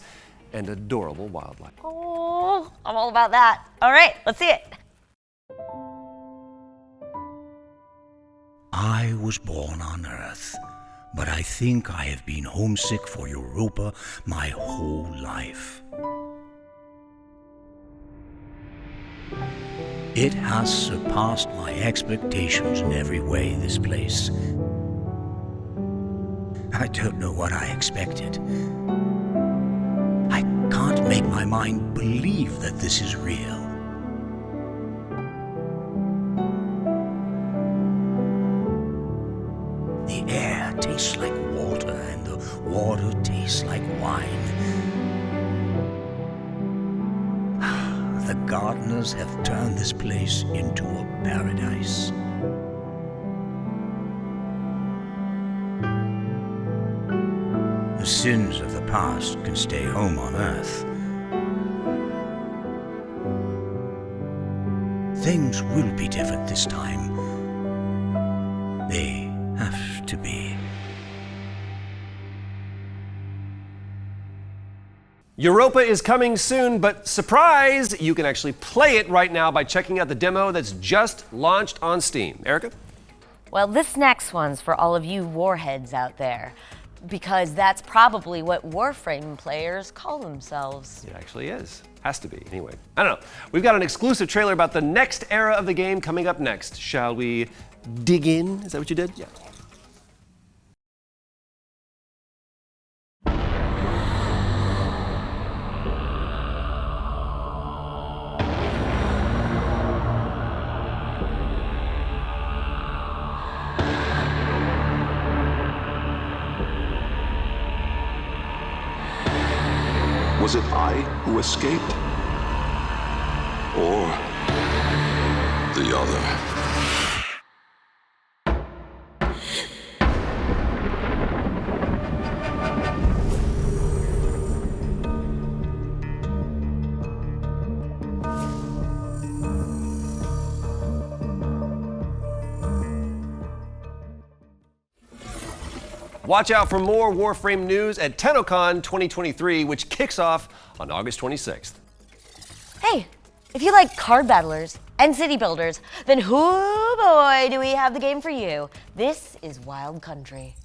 and adorable wildlife. Oh, I'm all about that. All right, let's see it. I was born on Earth, but I think I have been homesick for Europa my whole life. It has surpassed my expectations in every way, this place. I don't know what I expected. I can't make my mind believe that this is real. The air tastes like water, and the water tastes like wine. The gardeners have turned this place into a paradise. The sins of the past can stay home on Earth. Things will be different this time. They have to be. Europa is coming soon, but surprise, you can actually play it right now by checking out the demo that's just launched on Steam. Erica? Well, this next one's for all of you warheads out there, because that's probably what Warframe players call themselves. It actually is. Has to be, anyway. I don't know. We've got an exclusive trailer about the next era of the game coming up next. Shall we dig in? Is that what you did? Yeah. Was it I who escaped? Or the other? Watch out for more Warframe news at TennoCon 2023, which kicks off on August 26th. Hey, if you like card battlers and city builders, then hoo boy do we have the game for you. This is Wild Country.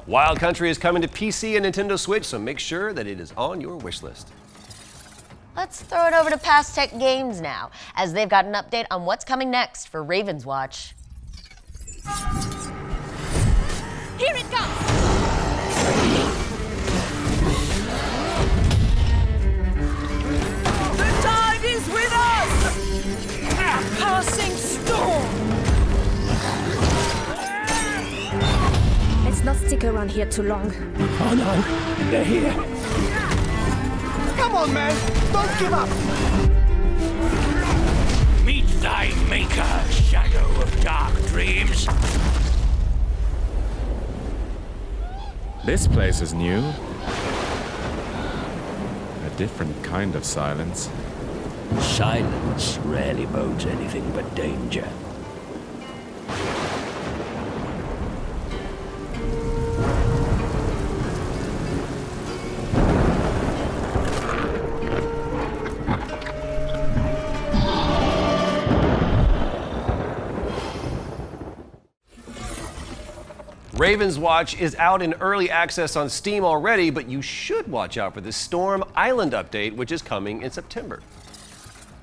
Wild Country is coming to PC and Nintendo Switch, so make sure that it is on your wish list. Let's throw it over to Past Tech Games now, as they've got an update on what's coming next for Raven's Watch. Here it comes! The tide is with us! A passing storm! Let's not stick around here too long. Oh no, they're here. Come on, man! Don't give up! Meet thy maker, shadow of dark dreams. This place is new. A different kind of silence. Silence rarely bodes anything but danger. Raven's Watch is out in early access on Steam already, but you should watch out for the Storm Island update, which is coming in September.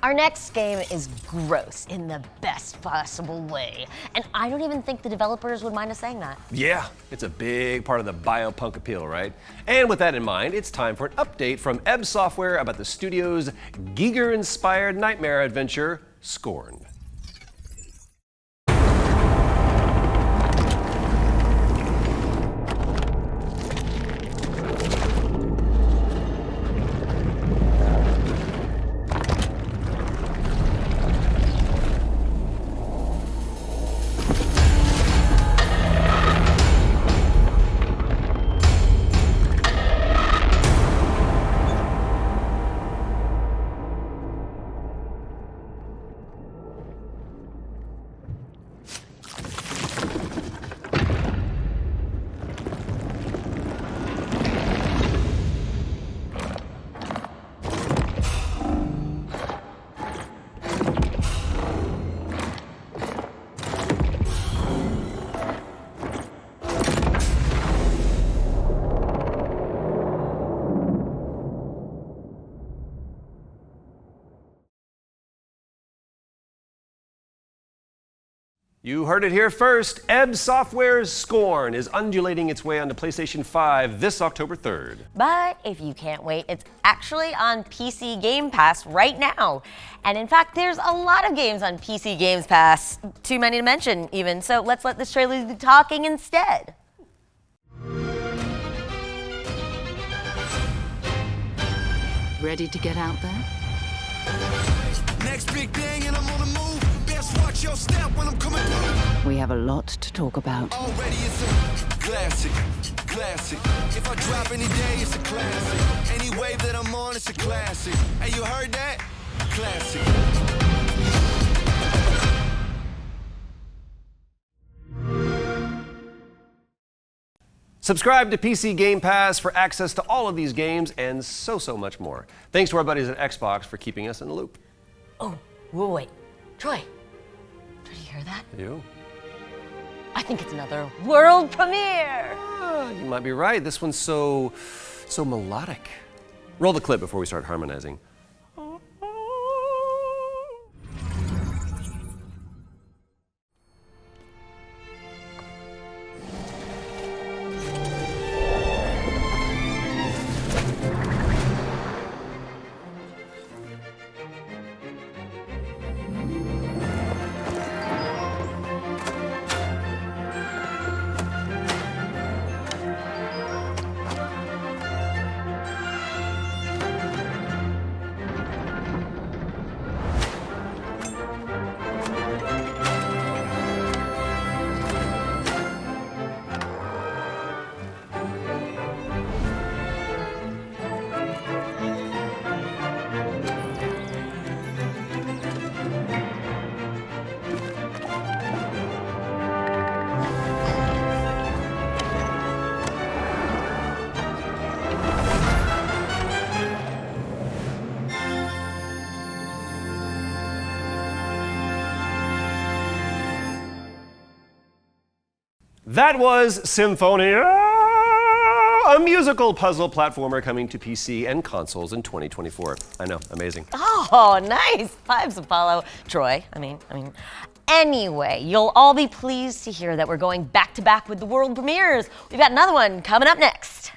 Our next game is gross in the best possible way, and I don't even think the developers would mind us saying that. Yeah, it's a big part of the biopunk appeal, right? And with that in mind, it's time for an update from Ebb Software about the studio's Giger-inspired nightmare adventure, Scorn. You heard it here first. Ebb Software's Scorn is undulating its way onto PlayStation 5 this October 3rd. But if you can't wait, it's actually on PC Game Pass right now. And in fact, there's a lot of games on PC Games Pass, too many to mention even, so let's let this trailer do the talking instead. Ready to get out there? Next big thing and I'm on the move. Best watch your step when I'm coming through. We have a lot to talk about. Already it's a classic, classic. If I drop any day, it's a classic. Any wave that I'm on, it's a classic. Hey, you heard that? Classic. Subscribe to PC Game Pass for access to all of these games and so much more. Thanks to our buddies at Xbox for keeping us in the loop. Oh, wait. Troy, did you hear that? You? I think it's another world premiere. You might be right. This one's so melodic. Roll the clip before we start harmonizing. That was Symphonia a musical puzzle platformer coming to PC and consoles in 2024. I know, amazing. Oh, nice. Vibes, Apollo. Troy, I mean. Anyway, you'll all be pleased to hear that we're going back to back with the world premieres. We've got another one coming up next.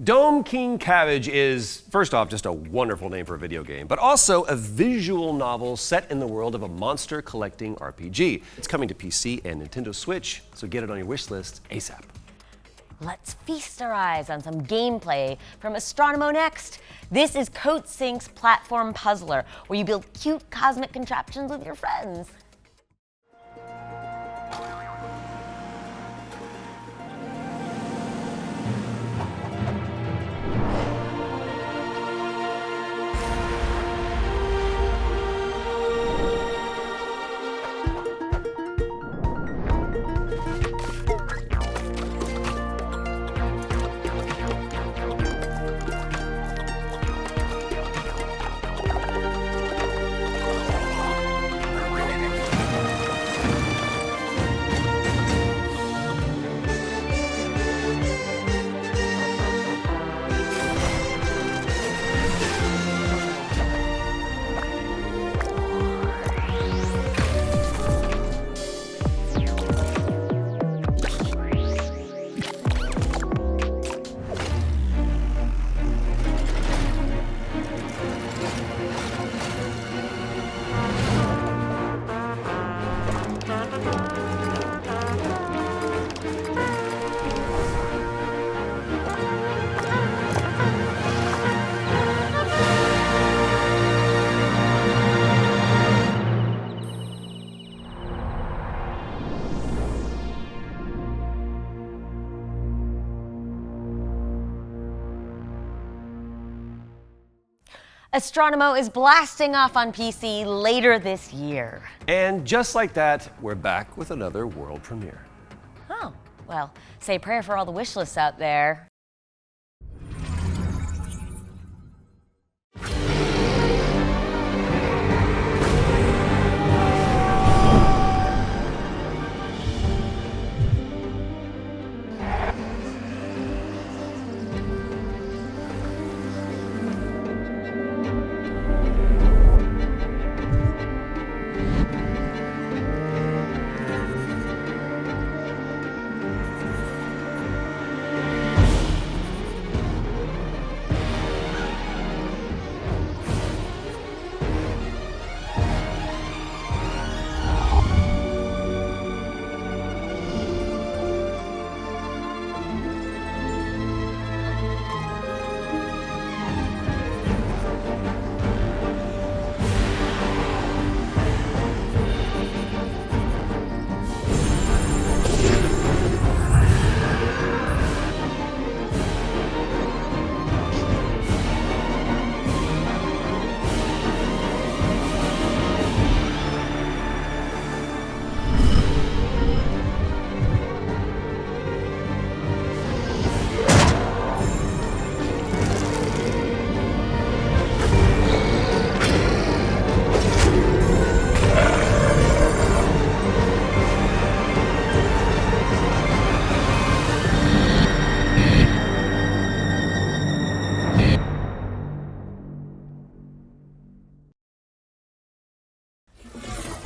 Dome King Cabbage is, first off, just a wonderful name for a video game, but also a visual novel set in the world of a monster collecting RPG. It's coming to PC and Nintendo Switch, so get it on your wish list ASAP. Let's feast our eyes on some gameplay from Astronomo next. This is CodeSync's platform puzzler, where you build cute cosmic contraptions with your friends. Astronomo is blasting off on PC later this year. And just like that, we're back with another world premiere. Oh, well, say a prayer for all the wish lists out there.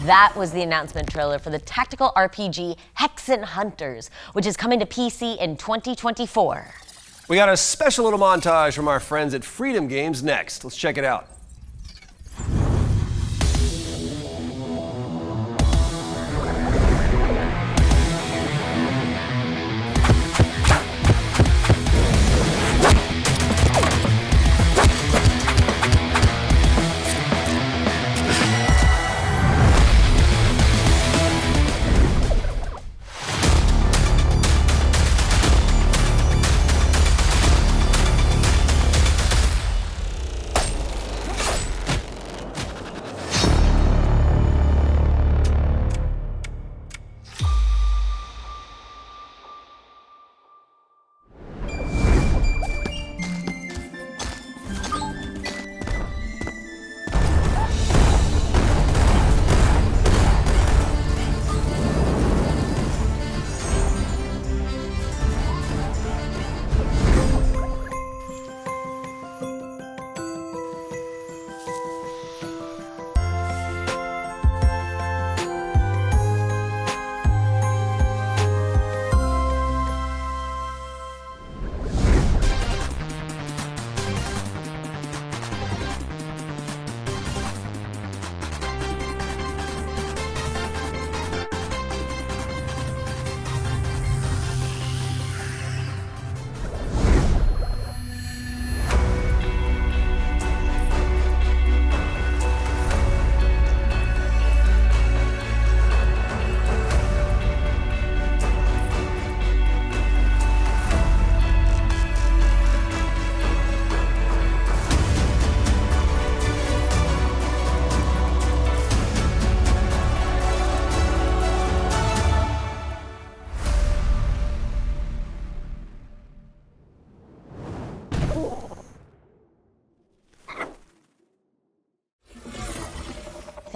That was the announcement trailer for the tactical RPG Hexen Hunters, which is coming to PC in 2024. We got a special little montage from our friends at Freedom Games next. Let's check it out.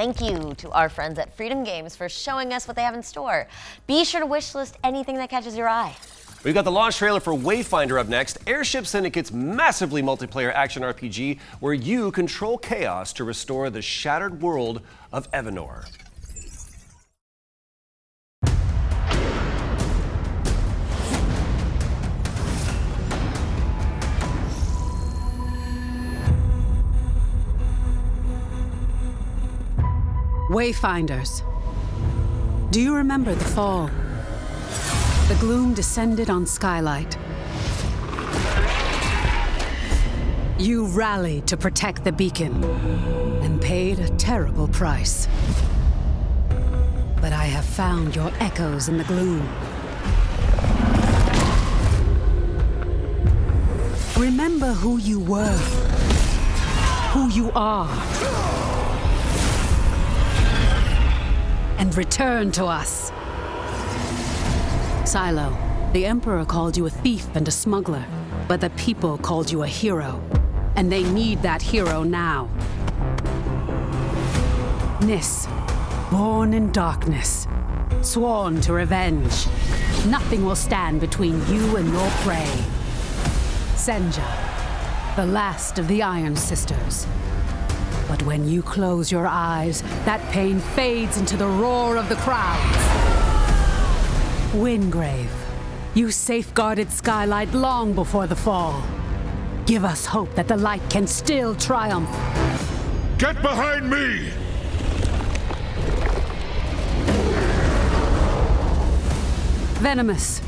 Thank you to our friends at Freedom Games for showing us what they have in store. Be sure to wishlist anything that catches your eye. We've got the launch trailer for Wayfinder up next, Airship Syndicate's massively multiplayer action RPG where you control chaos to restore the shattered world of Evanor. Wayfinders. Do you remember the fall? The gloom descended on Skylight. You rallied to protect the beacon and paid a terrible price. But I have found your echoes in the gloom. Remember who you were, who you are, and return to us. Silo, the Emperor called you a thief and a smuggler, but the people called you a hero, and they need that hero now. Nis, born in darkness, sworn to revenge. Nothing will stand between you and your prey. Senja, the last of the Iron Sisters. But when you close your eyes, that pain fades into the roar of the crowds. Wingrave, you safeguarded Skylight long before the fall. Give us hope that the light can still triumph. Get behind me! Venomous,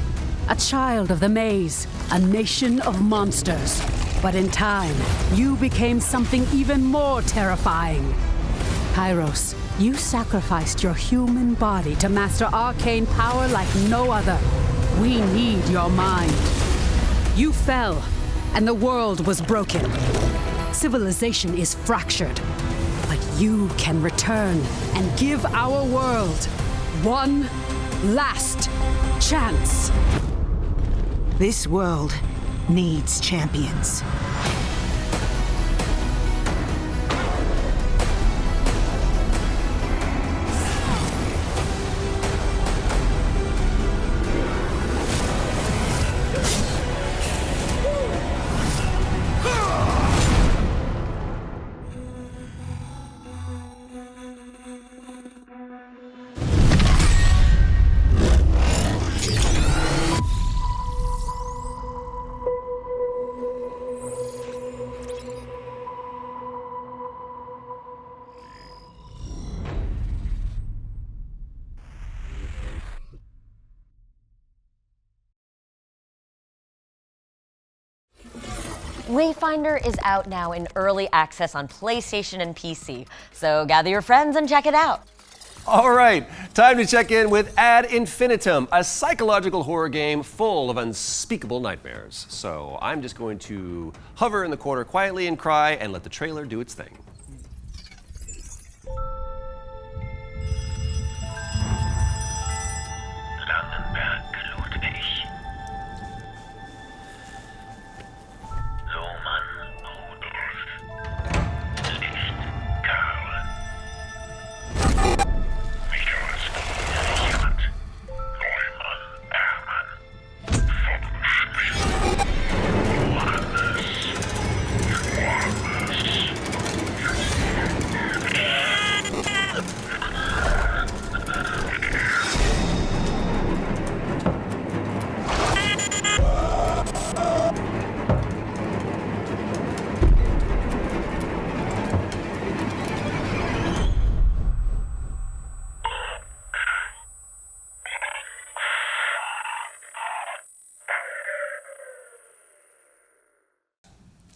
a child of the maze, a nation of monsters. But in time, you became something even more terrifying. Kairos, you sacrificed your human body to master arcane power like no other. We need your mind. You fell, and the world was broken. Civilization is fractured. But you can return and give our world one last chance. This world needs champions. Wayfinder is out now in early access on PlayStation and PC, so gather your friends and check it out. All right, time to check in with Ad Infinitum, a psychological horror game full of unspeakable nightmares. So I'm just going to hover in the corner quietly and cry and let the trailer do its thing.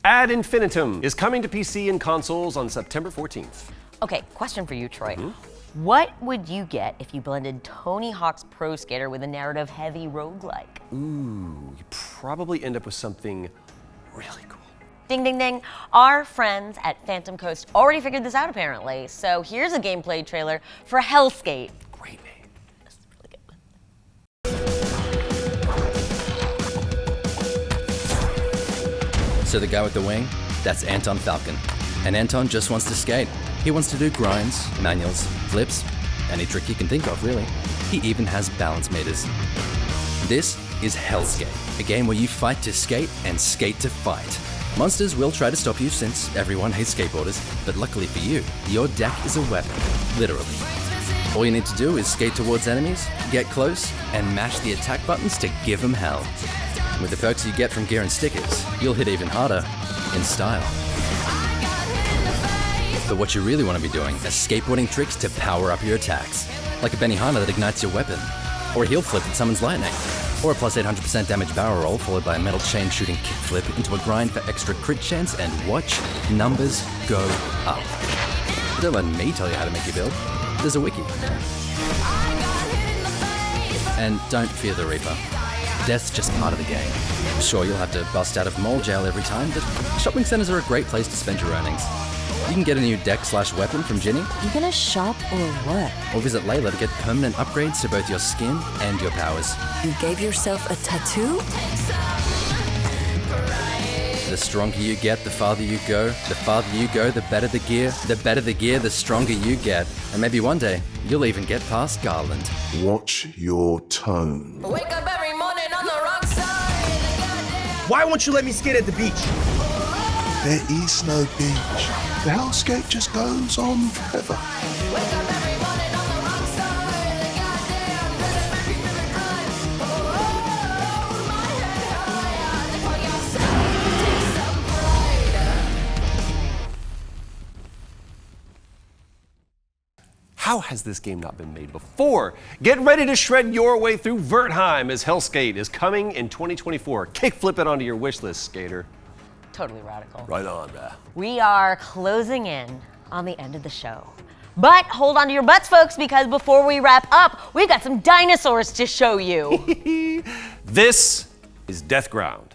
Ad Infinitum is coming to PC and consoles on September 14th. Okay, question for you, Troy. What would you get if you blended Tony Hawk's Pro Skater with a narrative-heavy roguelike? Ooh, you probably end up with something really cool. Ding, ding, ding. Our friends at Phantom Coast already figured this out, apparently. So here's a gameplay trailer for Hellskate. Great name. This is really good. So the guy with the wing, that's Anton Falcon. And Anton just wants to skate. He wants to do grinds, manuals, flips, any trick you can think of, really. He even has balance meters. This is Hellskate, a game where you fight to skate and skate to fight. Monsters will try to stop you since everyone hates skateboarders, but luckily for you, your deck is a weapon, literally. All you need to do is skate towards enemies, get close, and mash the attack buttons to give them hell. With the perks you get from gear and stickers, you'll hit even harder, in style. But what you really want to be doing is skateboarding tricks to power up your attacks, like a Benihana that ignites your weapon, or a heel flip that summons lightning, or a plus 800% damage barrel roll followed by a metal chain shooting kickflip into a grind for extra crit chance, and watch numbers go up. But don't let me tell you how to make your build. There's a wiki. And don't fear the Reaper. Death's just part of the game. Sure, you'll have to bust out of mall jail every time, but shopping centers are a great place to spend your earnings. You can get a new deck/weapon from Ginny. You gonna shop or what? Or visit Layla to get permanent upgrades to both your skin and your powers. You gave yourself a tattoo? The stronger you get, the farther you go. The farther you go, the better the gear. The better the gear, the stronger you get. And maybe one day, you'll even get past Garland. Watch your tone. Wake up every morning on the wrong side. Why won't you let me skate at the beach? There is no beach. The Hellskate just goes on forever. How has this game not been made before? Get ready to shred your way through Wertheim as Hellskate is coming in 2024. Kickflip it onto your wish list, skater. Totally radical. Right on, man. We are closing in on the end of the show. But hold on to your butts, folks, because before we wrap up, we've got some dinosaurs to show you. This is Deathground.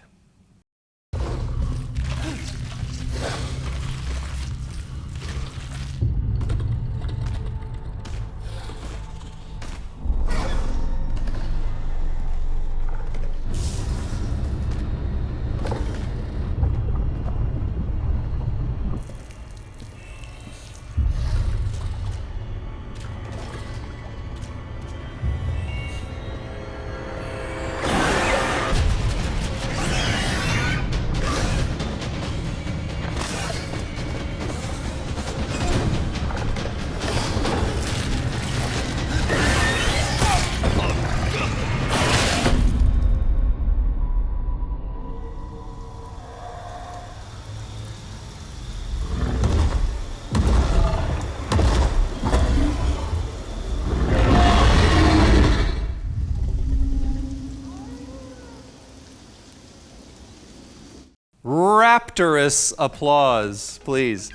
rapturous applause, please.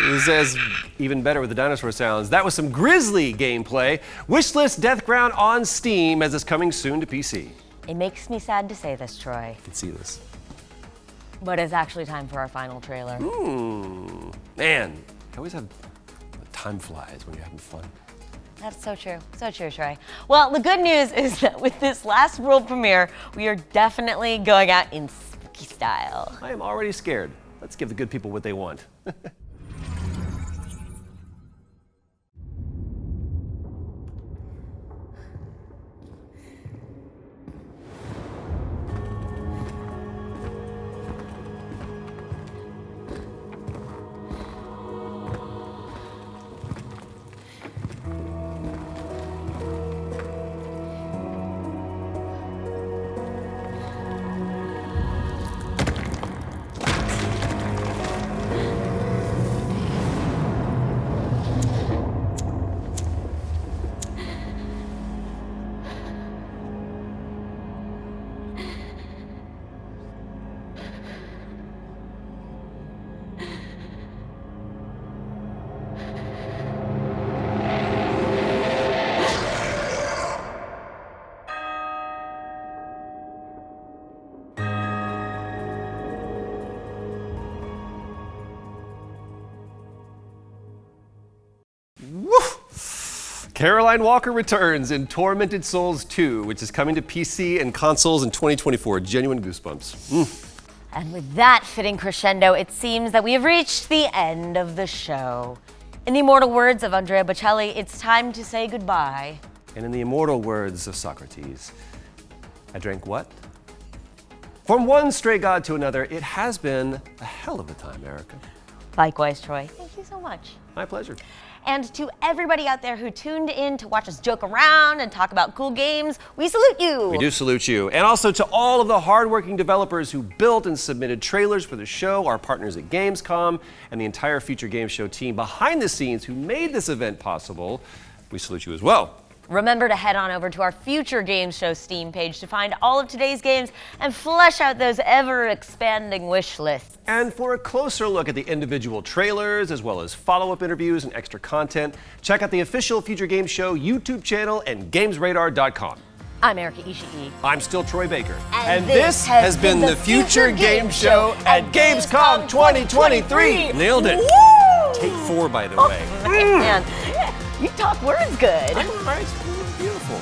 This is even better with the dinosaur sounds. That was some grisly gameplay. Wishlist Deathground on Steam as it's coming soon to PC. It makes me sad to say this, Troy, I can see this. but it's actually time for our final trailer. Man, I always have time flies when you're having fun. That's so true. So true, Troy. Well, the good news is that with this last world premiere, we are definitely going out in spooky style. I am already scared. Let's give the good people what they want. Caroline Walker returns in Tormented Souls 2, which is coming to PC and consoles in 2024. Genuine goosebumps. And with that fitting crescendo, it seems that we have reached the end of the show. In the immortal words of Andrea Bocelli, it's time to say goodbye. And in the immortal words of Socrates, I drank what? From one stray god to another, it has been a hell of a time, Erica. Likewise, Troy. Thank you so much. My pleasure. And to everybody out there who tuned in to watch us joke around and talk about cool games, we salute you. We do salute you. And also to all of the hardworking developers who built and submitted trailers for the show, our partners at Gamescom, and the entire Future Games Show team behind the scenes who made this event possible. We salute you as well. Remember to head on over to our Future Games Show Steam page to find all of today's games and flesh out those ever-expanding wish lists. And for a closer look at the individual trailers, as well as follow-up interviews and extra content, check out the official Future Games Show YouTube channel and GamesRadar.com. I'm Erica Ishii. I'm still Troy Baker. And this has been the Future Games Show at Gamescom 2023. Nailed it. Woo! Take 4, by the way. Man, you talk words good. I'm right. Beautiful.